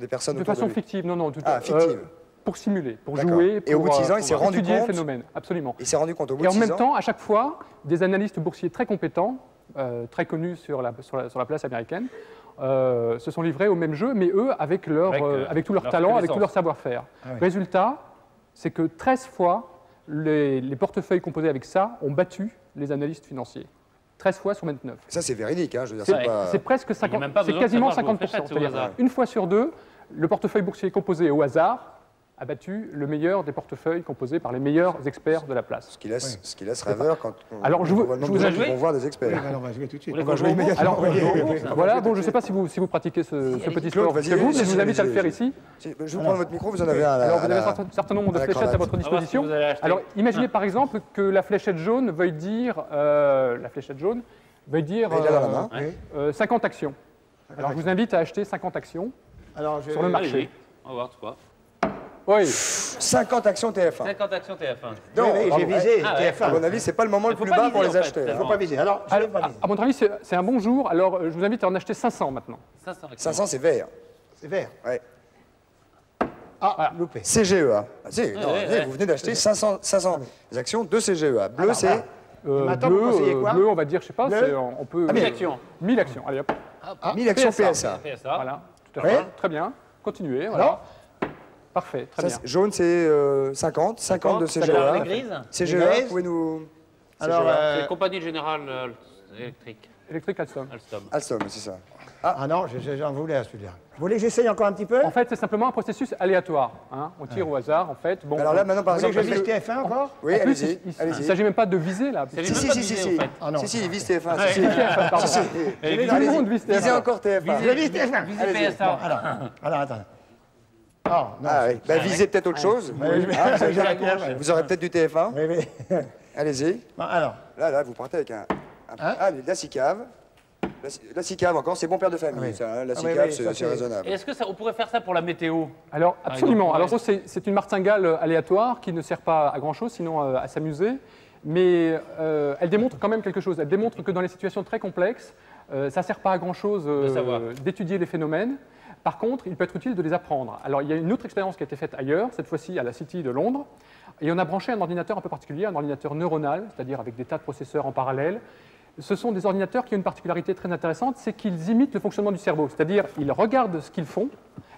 personnes de autour façon de lui? fictive, non. Fictive. Pour simuler, pour jouer, et au bout de 6 ans, il s'est rendu étudier compte le phénomène, absolument. Il s'est rendu compte au bout et de 6 ans. en même temps, à chaque fois, des analystes boursiers très compétents, très connus sur la place américaine, se sont livrés au même jeu, mais eux, avec tout leur talent, avec tout leur savoir-faire. Résultat, c'est que 13 fois, les portefeuilles composés avec ça ont battu les analystes financiers. 13 fois sur 29. Ça, c'est véridique, hein, je veux dire, c'est presque 50%, c'est quasiment 50%. C'est-à-dire, une fois sur deux, le portefeuille boursier composé au hasard a battu le meilleur des portefeuilles composés par les meilleurs experts de la place. Ce qui laisse rêveur quand alors, je vous ai joué. On voir des experts. Oui, on va jouer tout de suite. On va jouer immédiatement. Alors, voilà, bon, je ne sais pas si vous pratiquez ce petit sport chez vous, mais je vous invite à le faire ici. Je vous prends votre micro, vous en avez un. Alors, vous avez un certain nombre de fléchettes à votre disposition. Alors, imaginez par exemple que la fléchette jaune veuille dire 50 actions. Alors, je vous invite à acheter 50 actions sur le marché. On va voir quoi. Oui. 50 actions TF1. 50 actions TF1. Non, j'ai visé TF1. À mon avis, c'est pas le moment le plus bas pour les acheter. Il ne faut pas viser. Alors, je vais pas viser. À mon avis, c'est un bon jour. Alors, je vous invite à en acheter 500 maintenant. 500, c'est vert. C'est vert. Ouais. Ah, loupé. CGEA. Vous venez d'acheter 500 actions de CGEA. Bleu, c'est... Bleu, on va dire, je sais pas, on peut... 1000 actions. 1000 actions, allez hop. 1000 actions PSA. Voilà, tout à fait. Très bien. Continuez, voilà. Parfait, très bien. Jaune, c'est 50 de CGEA. Les grises CGEA, vous pouvez nous... Alors, c'est Compagnie Générale Électrique. Électrique Alstom. Alstom, c'est ça. Ah non, j'en voulais à celui-là. Vous voulez que j'essaye encore un petit peu? En fait, c'est simplement un processus aléatoire. Hein. On tire au hasard, en fait. Bon, alors là, maintenant, par exemple... je vise TF1 encore? Oui, allez-y. Il ne s'agit même pas de viser, là. Si, il vise TF1. Tout le monde vise TF1. Visez encore TF1. Je vise TF1. Visez PSA. Alors, attends. Ah oui. Visez peut-être autre chose. Vous aurez peut-être du TF1. Oui. Allez-y. Alors. Là, vous partez avec la SICAV. La SICAV encore, c'est bon père de famille. Ça, la SICAV, c'est raisonnable. Est-ce qu'on pourrait faire ça pour la météo? Alors, absolument. Alors, c'est une martingale aléatoire qui ne sert pas à grand-chose, sinon à s'amuser. Mais elle démontre quand même quelque chose. Elle démontre que dans les situations très complexes, ça ne sert pas à grand-chose d'étudier les phénomènes. Par contre, il peut être utile de les apprendre. Alors, il y a une autre expérience qui a été faite ailleurs, cette fois-ci à la City de Londres. Et on a branché un ordinateur un peu particulier, un ordinateur neuronal, c'est-à-dire avec des tas de processeurs en parallèle. ce sont des ordinateurs qui ont une particularité très intéressante, c'est qu'ils imitent le fonctionnement du cerveau. C'est-à-dire, ils regardent ce qu'ils font,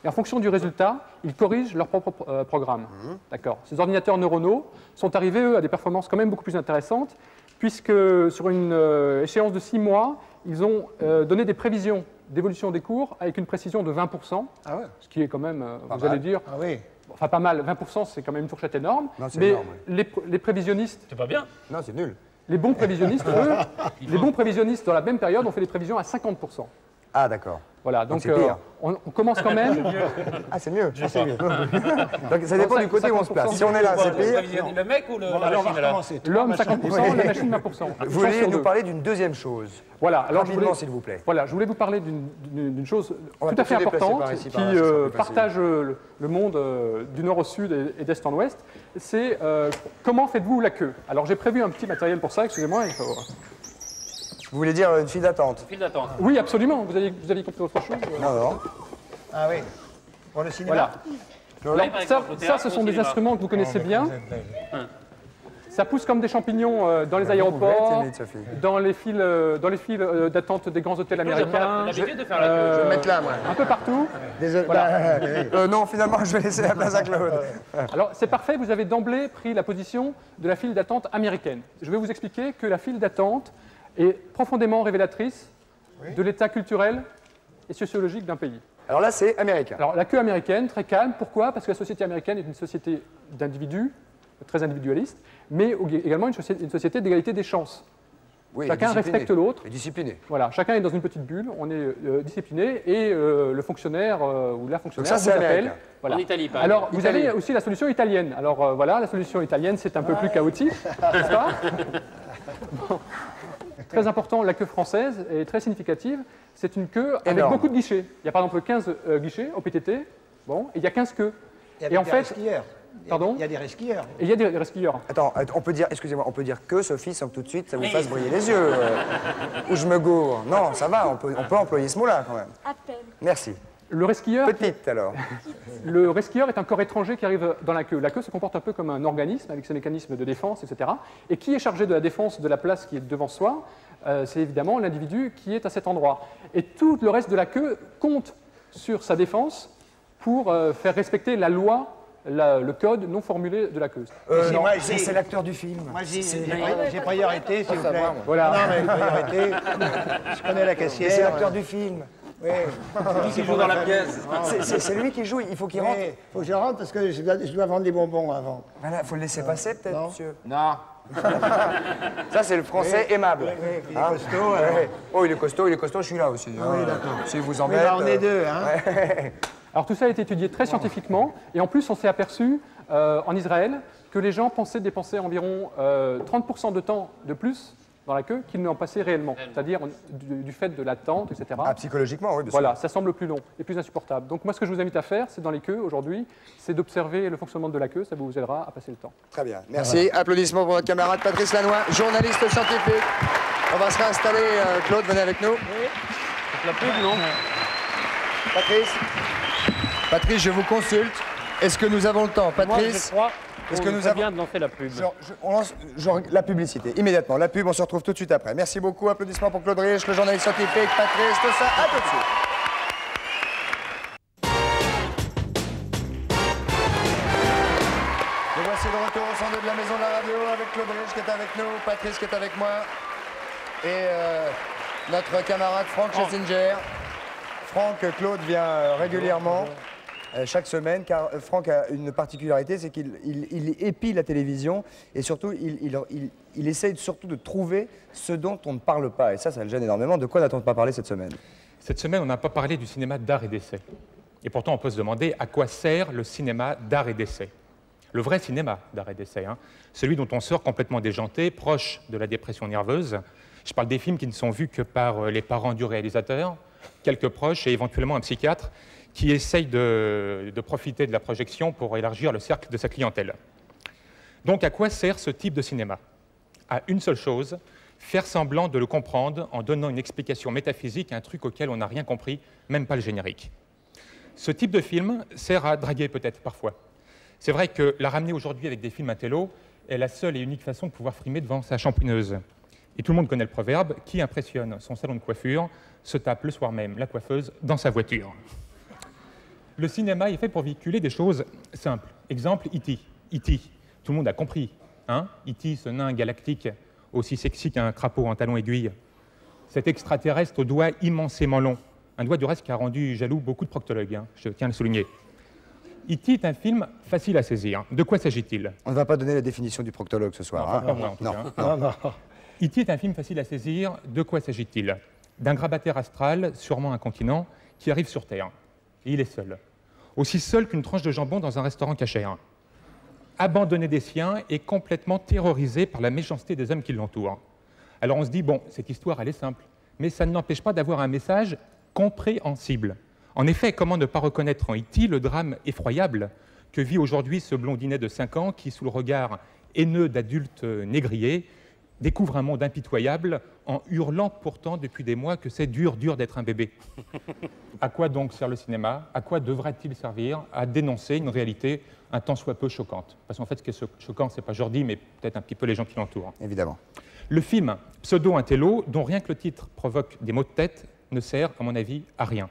et en fonction du résultat, ils corrigent leur propre programme. D'accord. Ces ordinateurs neuronaux sont arrivés, eux, à des performances quand même beaucoup plus intéressantes, puisque sur une échéance de 6 mois, ils ont donné des prévisions d'évolution des cours avec une précision de 20%, ce qui est quand même, vous allez dire, enfin pas mal, 20% c'est quand même une fourchette énorme, mais énorme, les prévisionnistes... C'est pas bien. Non, c'est nul. Les bons prévisionnistes, eux, les bons prévisionnistes dans la même période ont fait des prévisions à 50%. Ah, d'accord. Voilà, donc pire. on commence quand même... Ah, c'est mieux. Ah, c'est mieux. Donc ça dépend du côté où on se place. Si on est là, c'est pire. Le mec ou la machine? L'homme 50%, la machine 20%. Vous voulez nous parler d'une deuxième chose? Voilà, alors rapidement, s'il vous plaît. Voilà, je voulais vous parler d'une chose tout à fait importante qui partage le monde du nord au sud et d'est en ouest. C'est comment faites-vous la queue? Alors j'ai prévu un petit matériel pour ça, excusez-moi. Vous voulez dire une file d'attente? File d'attente. Oui, absolument. Vous aviez compris autre chose? Non. Ah oui. Pour le cinéma. Voilà. Alors, ça, ce sont des instruments que vous connaissez bien. Ça pousse comme des champignons dans les aéroports, dans les files d'attente des grands hôtels américains. L'habitude de faire la queue. Je vais me mettre là, moi. Un peu partout. Désolé. Voilà. Non, finalement, je vais laisser la place à Claude. Alors, c'est parfait, vous avez d'emblée pris la position de la file d'attente américaine. Je vais vous expliquer que la file d'attente est profondément révélatrice de l'état culturel et sociologique d'un pays. Alors là, c'est américain. Alors, la queue américaine, très calme. Pourquoi? Parce que la société américaine est une société d'individus, très individualiste, mais également une société d'égalité des chances. Oui, chacun respecte l'autre. Et discipliné. Voilà, chacun est dans une petite bulle, on est discipliné, et le fonctionnaire ou la fonctionnaire vous appelle. Voilà. En Italie, par Alors, exemple. vous avez aussi la solution italienne. Alors voilà, la solution italienne, c'est un peu plus chaotique, n'est-ce pas? Très important, la queue française est très significative. C'est une queue avec beaucoup de guichets. Il y a par exemple 15 guichets au PTT, bon, et il y a 15 queues. Et en fait, pardon, il y a des resquilleurs. Et il y a des resquilleurs. Attends, on peut dire, excusez-moi, on peut dire que, Sophie, sans que tout de suite ça vous fasse briller les yeux. Ou je me gourre. Non, ça va, on peut employer ce mot-là quand même. À peine. Merci. Le resquilleur, petite alors. Le resquilleur est un corps étranger qui arrive dans la queue. La queue se comporte un peu comme un organisme avec ses mécanismes de défense, etc. Et qui est chargé de la défense de la place qui est devant soi? C'est évidemment l'individu qui est à cet endroit. Et tout le reste de la queue compte sur sa défense pour faire respecter la loi, le code non formulé de la queue. Non, c'est l'acteur du film. Moi, j'ai priorité, s'il vous plaît. Voilà. Non, mais priorité. Je connais la caissière. C'est l'acteur du film. Oui. C'est lui qui joue dans la pièce. C'est lui qui joue, il faut qu'il rentre. Il faut que je rentre parce que je dois vendre des bonbons avant. Voilà, il faut le laisser passer peut-être, monsieur. Non. Ça, c'est le français aimable. Oui, il est costaud. Oh, il est costaud, je suis là aussi. Oui, d'accord. Si vous embête. On est deux, hein. Alors tout ça a été étudié très scientifiquement, et en plus on s'est aperçu en Israël que les gens pensaient dépenser environ 30% de temps de plus dans la queue qu'ils n'en passaient réellement, c'est-à-dire du fait de l'attente, etc. Ah, psychologiquement, oui, bien sûr. Voilà, ça semble plus long et plus insupportable. Donc moi ce que je vous invite à faire, c'est dans les queues aujourd'hui, c'est d'observer le fonctionnement de la queue, ça vous aidera à passer le temps. Très bien, merci. Voilà. Applaudissements pour notre camarade Patrice Lannoy, journaliste scientifique. On va se réinstaller, Claude, venez avec nous. Oui. C'est la pub, non? Patrice, je vous consulte. Est-ce que nous avons le temps, Patrice? Moi, je crois Est-ce que nous avons bien de lancer la pub? On lance la publicité, immédiatement. La pub, on se retrouve tout de suite après. Merci beaucoup. Applaudissements pour Claude Rich, le journaliste scientifique, Patrice, tout ça. À tout de suite. Et voici le retour au centre de la maison de la radio avec Claude Rich qui est avec nous, Patrice qui est avec moi et notre camarade Franck Schlesinger. Franck, Claude vient régulièrement. Chaque semaine, car Franck a une particularité, c'est qu'il épie la télévision et surtout, il essaye surtout de trouver ce dont on ne parle pas. Et ça le gêne énormément. De quoi n'a-t-on pas parlé cette semaine? Cette semaine, on n'a pas parlé du cinéma d'art et d'essai. Et pourtant, on peut se demander à quoi sert le cinéma d'art et d'essai. Le vrai cinéma d'art et d'essai, hein, celui dont on sort complètement déjanté, proche de la dépression nerveuse. Je parle des films qui ne sont vus que par les parents du réalisateur, quelques proches et éventuellement un psychiatre qui essaye de profiter de la projection pour élargir le cercle de sa clientèle. Donc à quoi sert ce type de cinéma? À une seule chose, faire semblant de le comprendre en donnant une explication métaphysique à un truc auquel on n'a rien compris, même pas le générique. Ce type de film sert à draguer peut-être parfois. C'est vrai que la ramener aujourd'hui avec des films intello est la seule et unique façon de pouvoir frimer devant sa champouineuse. Et tout le monde connaît le proverbe, qui impressionne son salon de coiffure se tape le soir même la coiffeuse dans sa voiture. Le cinéma est fait pour véhiculer des choses simples. Exemple, E.T. E.T. Tout le monde a compris. Hein? E.T., ce nain galactique, aussi sexy qu'un crapaud en talon aiguille. Cet extraterrestre au doigt immensément long. Un doigt du reste qui a rendu jaloux beaucoup de proctologues, hein, je tiens à le souligner. E.T. est un film facile à saisir. De quoi s'agit-il? On ne va pas donner la définition du proctologue ce soir. Non, pas moi, en tout cas. Non. E.T. est un film facile à saisir. De quoi s'agit-il? D'un grabataire astral, sûrement incontinent, qui arrive sur Terre. Et il est seul. Aussi seul qu'une tranche de jambon dans un restaurant cachère. Abandonné des siens et complètement terrorisé par la méchanceté des hommes qui l'entourent. Alors on se dit, bon, cette histoire, elle est simple, mais ça ne n'empêche pas d'avoir un message compréhensible. En effet, comment ne pas reconnaître en E.T. le drame effroyable que vit aujourd'hui ce blondinet de 5 ans qui, sous le regard haineux d'adultes négriers, découvre un monde impitoyable en hurlant pourtant depuis des mois que c'est dur d'être un bébé. À quoi donc sert le cinéma? À quoi devrait-il servir? À dénoncer une réalité un tant soit peu choquante. Parce qu'en fait, ce qui est choquant, c'est pas Jordi, mais peut-être un petit peu les gens qui l'entourent. Évidemment. Le film Pseudo-Intello, dont rien que le titre provoque des maux de tête, ne sert, à mon avis, à rien.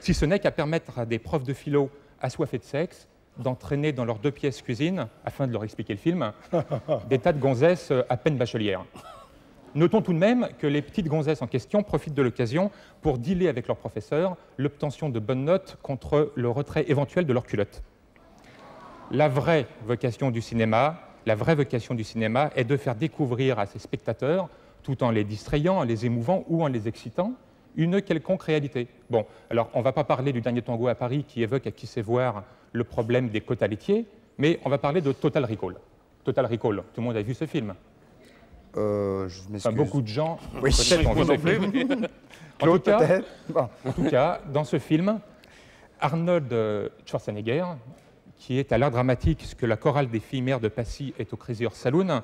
Si ce n'est qu'à permettre à des profs de philo assoiffés de sexe d'entraîner dans leurs 2 pièces cuisine, afin de leur expliquer le film, des tas de gonzesses à peine bachelières. Notons tout de même que les petites gonzesses en question profitent de l'occasion pour dealer avec leurs professeurs l'obtention de bonnes notes contre le retrait éventuel de leurs culottes. La vraie vocation du cinéma est de faire découvrir à ses spectateurs, tout en les distrayant, en les émouvant ou en les excitant, une quelconque réalité. Bon, alors on ne va pas parler du dernier tango à Paris qui évoque à qui sait voir le problème des quotas laitiers, mais on va parler de Total Recall. Total Recall, tout le monde a vu ce film? Je m'excuse. Enfin, beaucoup de gens, oui, peut-être ont vu ce film. En tout cas, dans ce film, Arnold Schwarzenegger, qui est à l'art dramatique ce que la chorale des filles mères de Passy est au Crazy Horse Saloon,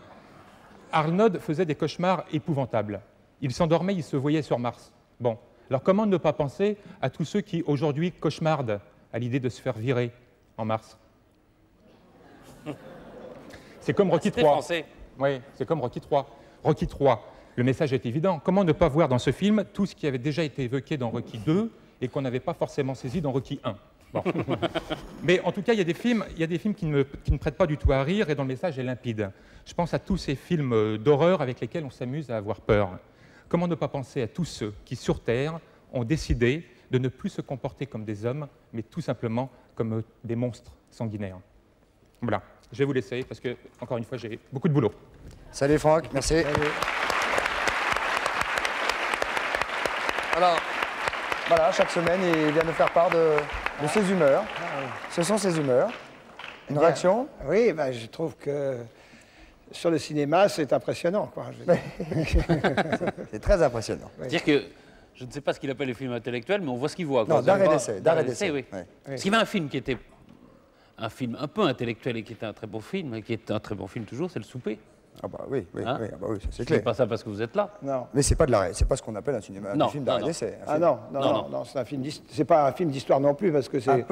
Arnold faisait des cauchemars épouvantables. Il s'endormait, il se voyait sur Mars. Bon, alors comment ne pas penser à tous ceux qui, aujourd'hui, cauchemardent à l'idée de se faire virer en Mars? C'est comme Rocky III. Français. Oui, c'est comme Rocky III. Rocky III, le message est évident. Comment ne pas voir dans ce film tout ce qui avait déjà été évoqué dans Rocky II et qu'on n'avait pas forcément saisi dans Rocky I? Bon. Mais en tout cas, il y a des films qui ne prêtent pas du tout à rire et dont le message est limpide. Je pense à tous ces films d'horreur avec lesquels on s'amuse à avoir peur. Comment ne pas penser à tous ceux qui, sur Terre, ont décidé de ne plus se comporter comme des hommes, mais tout simplement comme des monstres sanguinaires. Voilà, je vais vous laisser parce que, encore une fois, j'ai beaucoup de boulot. Salut Franck, merci. Salut. Alors, voilà, chaque semaine, il vient nous faire part de ses humeurs. Ce sont ses humeurs. Une réaction? Oui, ben, je trouve que sur le cinéma, c'est impressionnant, quoi. C'est très impressionnant. C'est-à-dire que je ne sais pas ce qu'il appelle les films intellectuels, mais on voit ce qu'il voit. Non, d'art et d'essai. Oui. Ouais. Parce qu'il y avait un film qui était un film un peu intellectuel et qui était un très beau film, et qui est un très bon film toujours, c'est Le Souper. Ah bah oui, Hein? oui, ah bah oui, ça, c'est clair. C'est pas ça parce que vous êtes là. Non. Mais c'est pas ce qu'on appelle un cinéma, un film d'art et d'essai. Ah non, c'est un film. C'est pas un film d'histoire non plus parce que c'est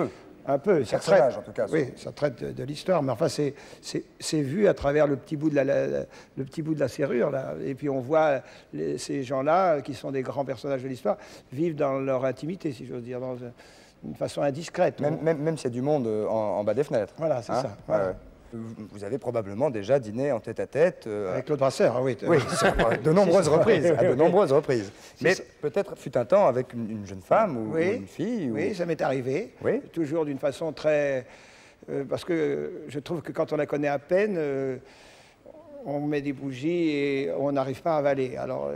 un peu. Ça traite, en tout cas. Oui, ça traite de l'histoire, mais enfin c'est vu à travers le petit bout de la serrure là. Et puis on voit ces gens-là qui sont des grands personnages de l'histoire vivent dans leur intimité, si j'ose dire, dans une façon indiscrète. Même s'il y a du monde en bas des fenêtres. Voilà, c'est ça. Voilà. Ouais. Vous avez probablement déjà dîné en tête-à-tête avec Claude Brasseur, oui. Oui, de nombreuses reprises, à de nombreuses reprises. Mais peut-être fut un temps avec une jeune femme ou une fille. Oui, ça m'est arrivé. Oui. Toujours d'une façon très... parce que je trouve que quand on la connaît à peine, on met des bougies et on n'arrive pas à avaler. Alors,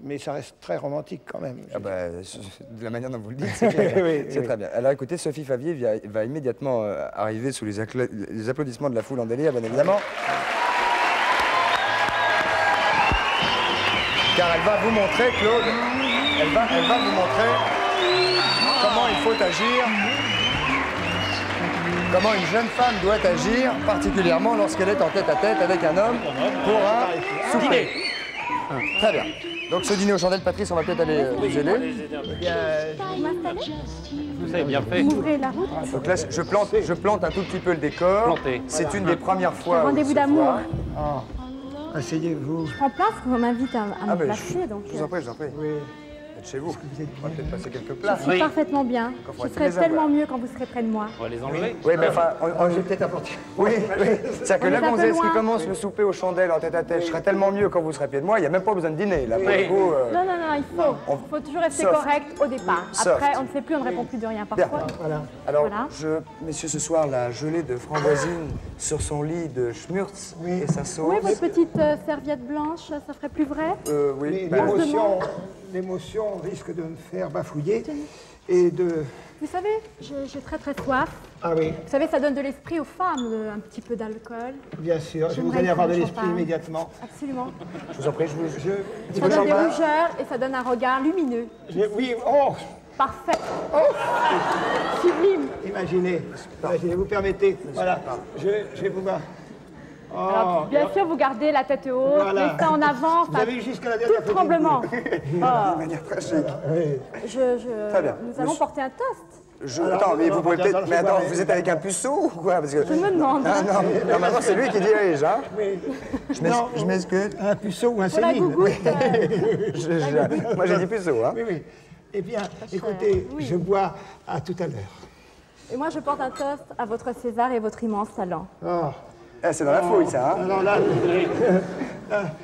mais ça reste très romantique quand même. Ah bah, de la manière dont vous le dites, c'est très bien. Alors écoutez, Sophie Favier va immédiatement arriver sous les applaudissements de la foule en délire, bien évidemment. Car elle va vous montrer, Claude, elle va vous montrer comment il faut agir, comment une jeune femme doit agir, particulièrement lorsqu'elle est en tête-à-tête avec un homme pour un souper. Très bien. Donc ce dîner aux chandelles, Patrice, on va peut-être aller vous aider. Vous avez bien fait. Ouvrez la route. Donc là, je plante un tout petit peu le décor. C'est une des premières fois. Rendez-vous d'amour. Asseyez-vous. Je prends place, on m'invite à me placer. Donc, je vous en prie, je vous en prie. Oui. Êtes chez vous. On va peut-être passer quelques je places. suis parfaitement bien. Je serai tellement mieux quand vous serez près de moi. On va les enlever. Oui, mais enfin, on va peut-être apporter. Oui, oui. C'est-à-dire que là, quand on commence le souper aux chandelles en tête-à-tête, je serai tellement mieux quand vous serez pied de moi, il n'y a même pas besoin de dîner. Là, pour le coup, Non, il faut toujours rester correct au départ. Après, on ne sait plus, on ne répond plus de rien parfois. Voilà. Alors, messieurs, ce soir, la gelée de framboisine sur son lit de schmurtz et sa sauce. Oui, votre petite serviette blanche, ça ferait plus vrai? Oui. L'émotion risque de me faire bafouiller et de... Vous savez, j'ai très soif. Ah oui. Vous savez, ça donne de l'esprit aux femmes, un petit peu d'alcool. Bien sûr, vous allez avoir de l'esprit immédiatement. Absolument. Je vous en prie, ça donne des rougeurs et ça donne un regard lumineux. Oui, parfait. Sublime. Imaginez, vous permettez. Voilà, je vais vous voir. Alors, bien sûr, vous gardez la tête haute, les seins en avant, vous avez jusqu'à la dernière tout tremblement. De manière très chic. Très bien. Nous allons porter un toast. Attends, mais vous pouvez peut-être... Mais attends, vous êtes avec un puceau ou quoi? Parce que... Je me demande. Non, maintenant c'est lui qui dirige, hein? Oui. Je m'excuse. Un puceau ou un Pour la sénile? Moi j'ai dit puceau, hein? Oui. Eh bien, écoutez, je bois à tout à l'heure. Et moi, je porte un toast à votre César et votre immense talent. C'est dans la fouille, ça, hein? Alors là...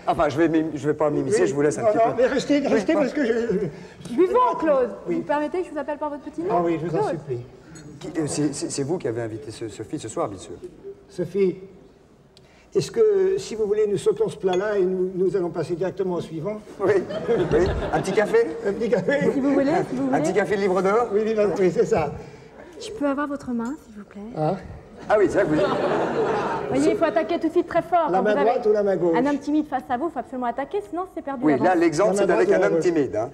Enfin, je vais pas m'immiscer, je vous laisse un petit peu. Mais restez parce que je... Buvons, Claude. Vous permettez que je vous appelle par votre petit nom? Ah oui, je vous en supplie. C'est vous qui avez invité Sophie ce soir, bien sûr. Sophie, est-ce que, si vous voulez, nous sautons ce plat-là et nous allons passer directement au suivant? Oui. Un petit café? Un petit café? Si vous voulez. Un petit café livre d'or? Oui, c'est ça. Je peux avoir votre main, s'il vous plaît? Ah oui, c'est vrai que vous... Vous voyez, il faut attaquer tout de suite très fort. La main droite ou la main gauche? Un homme timide face à vous, il faut absolument attaquer, sinon c'est perdu. Oui, là, l'exemple, c'est avec un homme timide. Hein.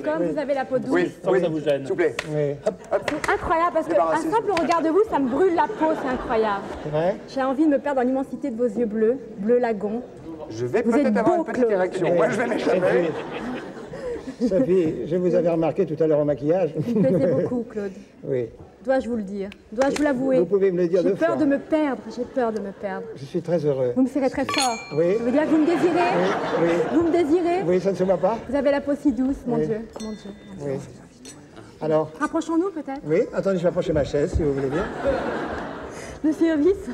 Comme vous avez la peau douce. Oui, ça vous gêne. S'il vous plaît. Oui. C'est incroyable, parce qu'un simple regard de vous, ça me brûle la peau, c'est incroyable. C'est vrai? J'ai envie de me perdre dans l'immensité de vos yeux bleus, bleu lagon. Je vais peut-être avoir une petite érection. Moi, je vais m'échapper. Sophie, je vous avais remarqué tout à l'heure au maquillage. Vous me plaisez beaucoup, Claude. Oui. Dois-je vous le dire? Dois-je vous l'avouer? Vous pouvez me le dire deux fois. J'ai peur de me perdre, j'ai peur de me perdre. Je suis très heureux. Vous me serrez très fort. Oui. Ça veut dire que vous me désirez? Oui. Vous me désirez? Oui, ça ne se voit pas. Vous avez la peau si douce, mon Dieu. Mon Dieu. Oui. Alors? Rapprochons-nous peut-être? Oui, attendez, je vais approcher ma chaise, si vous voulez bien. Monsieur Vice.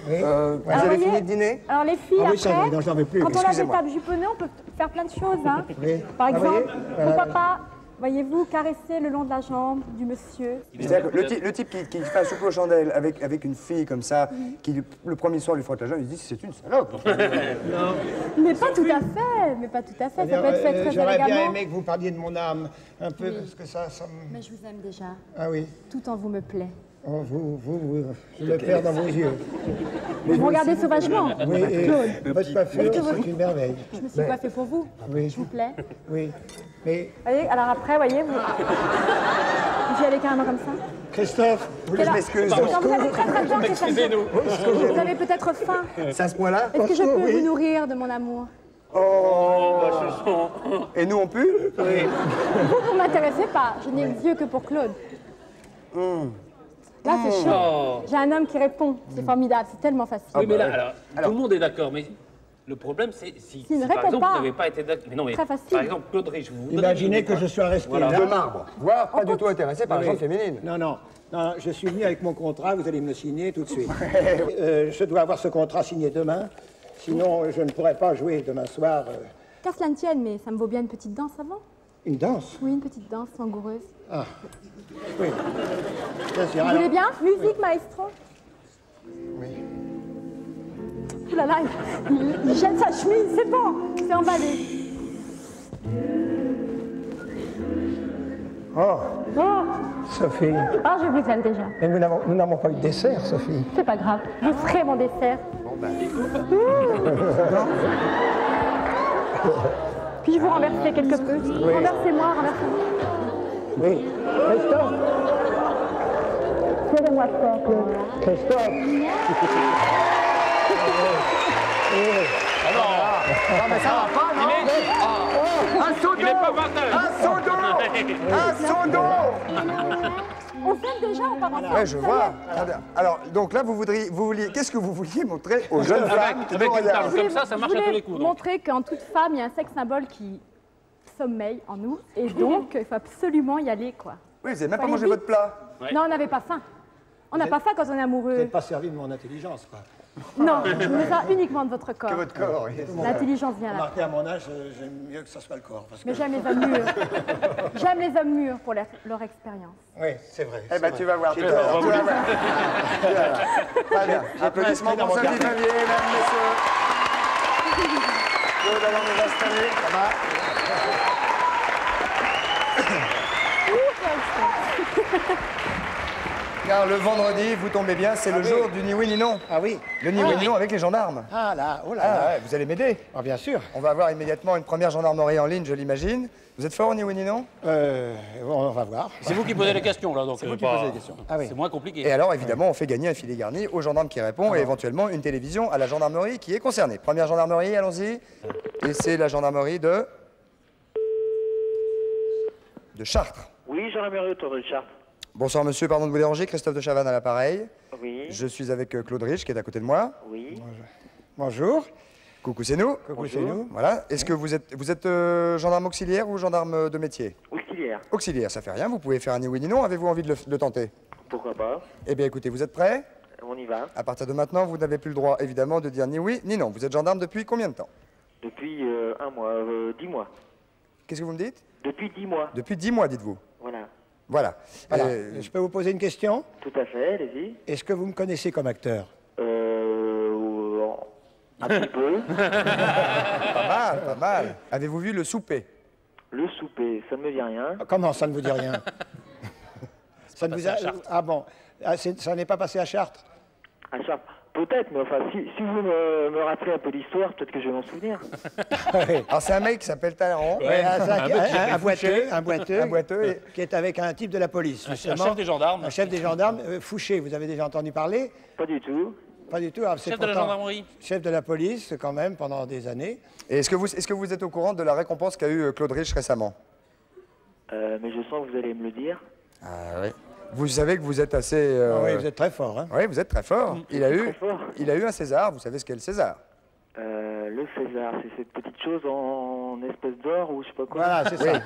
Oui. Vous avez fini de dîner? Alors les filles, oui, ça, après, non, je n'en veux plus. quand on lave les tables juponnées, on peut faire plein de choses. Hein. Oui. Par exemple, voyez, pourquoi pas, voyez-vous, caresser le long de la jambe du monsieur. C'est-à-dire que le type qui fait un souper aux chandelles avec une fille comme ça, qui le premier soir lui frotte la jambe, il se dit c'est une salope. Non. Mais pas tout à fait, mais pas tout à fait, ça peut être fait très J'aurais bien élégamment. aimé que vous parliez de mon âme, un peu, parce que ça me... Mais je vous aime déjà. Ah oui. Tout en vous me plaît. Oh, je me perds dans vos yeux. Vous me regardez sauvagement. Oui, et Claude. votre coiffure, c'est une merveille. Je me suis coiffée pour vous. Oui. Je vous plais. Oui, mais... Voyez, alors après, voyez, vous y allez carrément comme ça. Christophe, Je m'excuse. Quand vous avez très faim, Excusez-nous. vous avez peut-être faim. C'est à ce point-là? Est-ce que je peux vous nourrir de mon amour? Oh! Et nous, on pue? oui. Vous m'intéressez pas. Je n'ai les yeux que pour Claude. Là, c'est chaud. Oh. J'ai un homme qui répond. C'est formidable. C'est tellement facile. Oui, mais là, alors, tout le monde est d'accord, mais le problème, c'est si S'il ne par répond exemple, pas. vous n'avez pas été d'accord. Mais non, mais Très facile. par exemple, Claude Rich, vous voudriez... Imaginez que je sois resté Voilà. là. De marbre. Voire pas du tout intéressé par la jambe féminine. Non, je suis venu avec mon contrat, vous allez me le signer tout de suite. Je dois avoir ce contrat signé demain, sinon je ne pourrai pas jouer demain soir. Qu'à cela ne tienne, mais ça me vaut bien une petite danse avant. Une danse? Oui, une petite danse langoureuse. Ah, oui. Bien sûr. Vous voulez bien? Musique, maestro? Oui. Ouh là là, il jette sa chemise, c'est bon, c'est emballé. Oh, Oh, Sophie. ah, je vous aime déjà. Mais nous n'avons pas eu de dessert, Sophie. C'est pas grave, vous serez mon dessert. Puis-je vous renverser quelque peu? Renversez-moi, renversez-moi. Oui. Christophe. Serrez-moi fort, Claude. Christophe. Non, mais ça va pas, non? Un seau d'eau! Il est pas menteur. Un seau d'eau! Un seau d'eau! On s'aime déjà, on part ensemble. Ouais, je vois. Très bien. Alors, donc là, qu'est-ce que vous vouliez montrer aux jeunes femmes qui avec nous une table regardent? comme ça marche à tous les coups. Je voulais montrer qu'en toute femme, il y a un sexe symbole qui sommeille en nous. Et donc, il faut absolument y aller, quoi. Oui, vous n'avez même pas mangé votre plat. Non, on n'avait pas faim. On n'a pas faim quand on est amoureux. Vous n'êtes pas servi de mon intelligence, quoi. Non, je me sers uniquement de votre corps. Que votre corps, oui. L'intelligence vient là. Remarquez, à mon âge, j'aime mieux que ça soit le corps. Parce que... Mais j'aime les hommes mûrs. J'aime les hommes mûrs pour leur expérience. Oui, c'est vrai. Eh ben, tu vas voir tout à l'heure. Tu vas voir. Très bien. Applaudissements pour Sophie Favier, mesdames, messieurs. Nous allons nous installer. Ça va? Car le vendredi, vous tombez bien, c'est le jour du ni oui ni non. Ah oui. Le ni oui ni non avec les gendarmes. Ah là, oh là Ah là. ouais, vous allez m'aider. Ah, bien sûr. On va avoir immédiatement une première gendarmerie en ligne, je l'imagine. Vous êtes fort au ni oui ni non? On va voir. C'est vous qui posez les questions, là, donc C'est vous qui posez les questions. Ah oui. c'est moins compliqué. Et alors, évidemment, on fait gagner un filet garni au gendarme qui répond et éventuellement une télévision à la gendarmerie qui est concernée. Première gendarmerie, allons-y. Et c'est la gendarmerie de Chartres. Oui, gendarmerie autour de Chartres. Bonsoir monsieur, pardon de vous déranger, Christophe de Chavannes à l'appareil. Oui. Je suis avec Claude Rich qui est à côté de moi. Oui. Bonjour. Coucou, c'est nous. Coucou, c'est nous. Voilà. Est-ce que vous êtes gendarme auxiliaire ou gendarme de métier? Auxiliaire. Auxiliaire, ça fait rien, vous pouvez faire un ni oui ni non. Avez-vous envie de le tenter? Pourquoi pas? Eh bien écoutez, vous êtes prêts? On y va. À partir de maintenant, vous n'avez plus le droit évidemment de dire ni oui ni non. Vous êtes gendarme depuis combien de temps? Depuis un mois, 10 mois. Qu'est-ce que vous me dites? Depuis 10 mois. Depuis 10 mois, dites-vous. Voilà. Voilà. Voilà. Je peux vous poser une question? Tout à fait, allez-y. Est-ce que vous me connaissez comme acteur? Un petit peu. Pas mal, pas mal. Avez-vous vu Le Souper? Le souper, ça ne me dit rien. Comment ça ne vous dit rien? Ça ne vous a... Ah bon. Ah, ça n'est pas passé à Chartres? À Chartres. Peut-être, mais enfin, si vous me rappelez un peu l'histoire, peut-être que je vais m'en souvenir. Alors c'est un mec qui s'appelle Talleyrand. Ouais, un boiteux, et... qui est avec un type de la police. Un chef des gendarmes. Un chef des gendarmes, Fouché, vous avez déjà entendu parler? Pas du tout. Pas du tout. Alors, Chef de la gendarmerie. Chef de la police, quand même, pendant des années. Et est-ce que vous êtes au courant de la récompense qu'a eu Claude Rich récemment? Mais je sens que vous allez me le dire. Ah oui. Vous savez que vous êtes assez... Oui, vous êtes très fort. Hein. Oui, vous êtes très fort. Il a eu un César. Vous savez ce qu'est le César? Le César, c'est cette petite chose en espèce d'or ou je sais pas quoi. Voilà, c'est ça.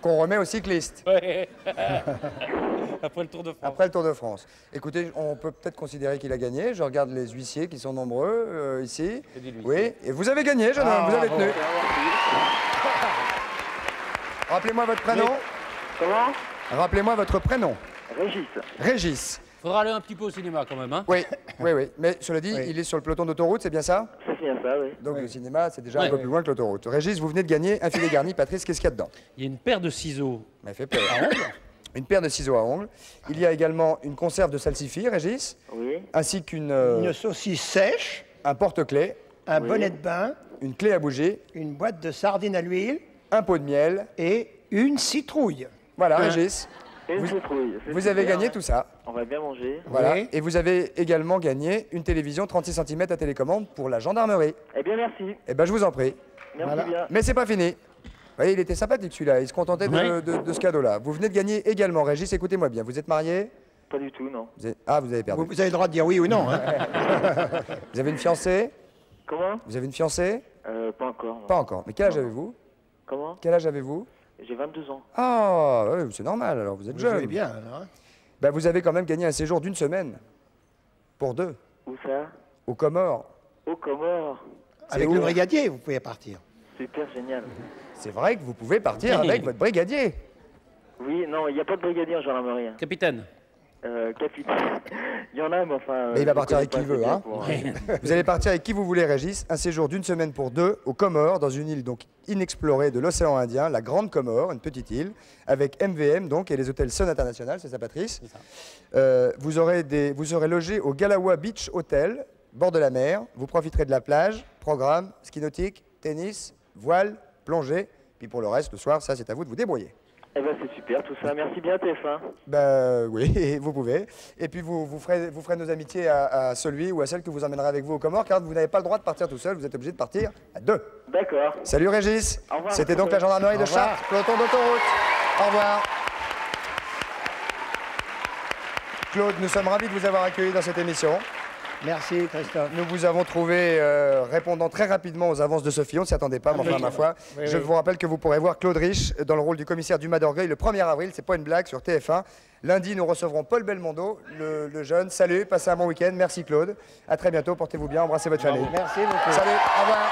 Qu'on remet aux cyclistes. Ouais. Après le Tour de France. Après le Tour de France. Écoutez, on peut peut-être considérer qu'il a gagné. Je regarde les huissiers qui sont nombreux ici. Oui, et vous avez gagné, jeune homme, vous avez tenu. Rappelez-moi votre prénom. Comment? Rappelez-moi votre prénom. Régis. Régis. Faudra aller un petit peu au cinéma quand même, hein? Oui, oui. Mais cela dit, il est sur le peloton d'autoroute, c'est bien ça? C'est bien ça, oui. Donc le cinéma, c'est déjà un peu plus loin que l'autoroute. Régis, vous venez de gagner un filet garni. Patrice, qu'est-ce qu'il y a dedans? Il y a une paire de ciseaux. Ça fait peur. À ongles. Une paire de ciseaux à ongles. Il y a également une conserve de salsifis, Régis. Oui. Ainsi qu'une... Une saucisse sèche. Un porte-clés. Un bonnet de bain. Une clé à bouger. Une boîte de sardines à l'huile. Un pot de miel. Et une citrouille. Voilà, Régis. Vous avez gagné tout ça. On va bien manger. Voilà. Oui. Et vous avez également gagné une télévision 36 cm à télécommande pour la gendarmerie. Eh bien, merci. Eh bien, je vous en prie. Merci bien. Mais c'est pas fini. Vous voyez, il était sympathique celui-là. Il se contentait de ce cadeau-là. Vous venez de gagner également, Régis, écoutez-moi bien. Vous êtes marié? Pas du tout, non. Ah, vous avez perdu. Vous avez le droit de dire oui ou non. Hein. Vous avez une fiancée? Comment? Vous avez une fiancée? Pas encore. Non. Pas encore. Mais quel âge avez-vous? Comment? Quel âge avez-vous? J'ai 22 ans. Ah, oui, c'est normal, alors vous êtes jeune. Vous jouez bien, alors. Hein. Ben, vous avez quand même gagné un séjour d'1 semaine. Pour 2. Où ça? Aux Comores. Aux Comores. Avec le brigadier, vous pouvez partir. Super génial. C'est vrai que vous pouvez partir avec votre brigadier. Oui, non, il n'y a pas de brigadier en gendarmerie. Capitaine. Capitaine. Il y en a, mais enfin... Mais il va partir avec qui il veut, hein. Vous allez partir avec qui vous voulez, Régis. Un séjour d'1 semaine pour 2 aux Comores, dans une île donc inexplorée de l'océan Indien, la Grande Comore, une petite île, avec MVM donc et les hôtels Sun International, c'est ça, Patrice. Vous serez logé au Galawa Beach Hotel, bord de la mer. Vous profiterez de la plage, programme, ski nautique, tennis, voile, plongée. Puis pour le reste, le soir, ça c'est à vous de vous débrouiller. Eh ben c'est super tout ça. Merci bien TF1. Ben oui, vous pouvez. Et puis vous ferez nos amitiés à celui ou à celle que vous emmènerez avec vous aux Comores, car vous n'avez pas le droit de partir tout seul, vous êtes obligé de partir à 2. D'accord. Salut Régis. Au revoir. C'était donc la gendarmerie de Chartres, peloton d'autoroute. Au revoir. Claude, nous sommes ravis de vous avoir accueilli dans cette émission. Merci Christophe. Nous vous avons trouvé répondant très rapidement aux avances de Sophie. On ne s'y attendait pas, mais enfin, ma foi. Oui, Je oui. vous rappelle que vous pourrez voir Claude Rich dans le rôle du commissaire Dumas d'Orgueil le 1er avril. C'est pas une blague, sur TF1. Lundi, nous recevrons Paul Belmondo, le jeune. Salut, passez un bon week-end. Merci Claude. À très bientôt. Portez-vous bien. Embrassez votre famille. Merci beaucoup. Salut, au revoir.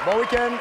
Bon week-end.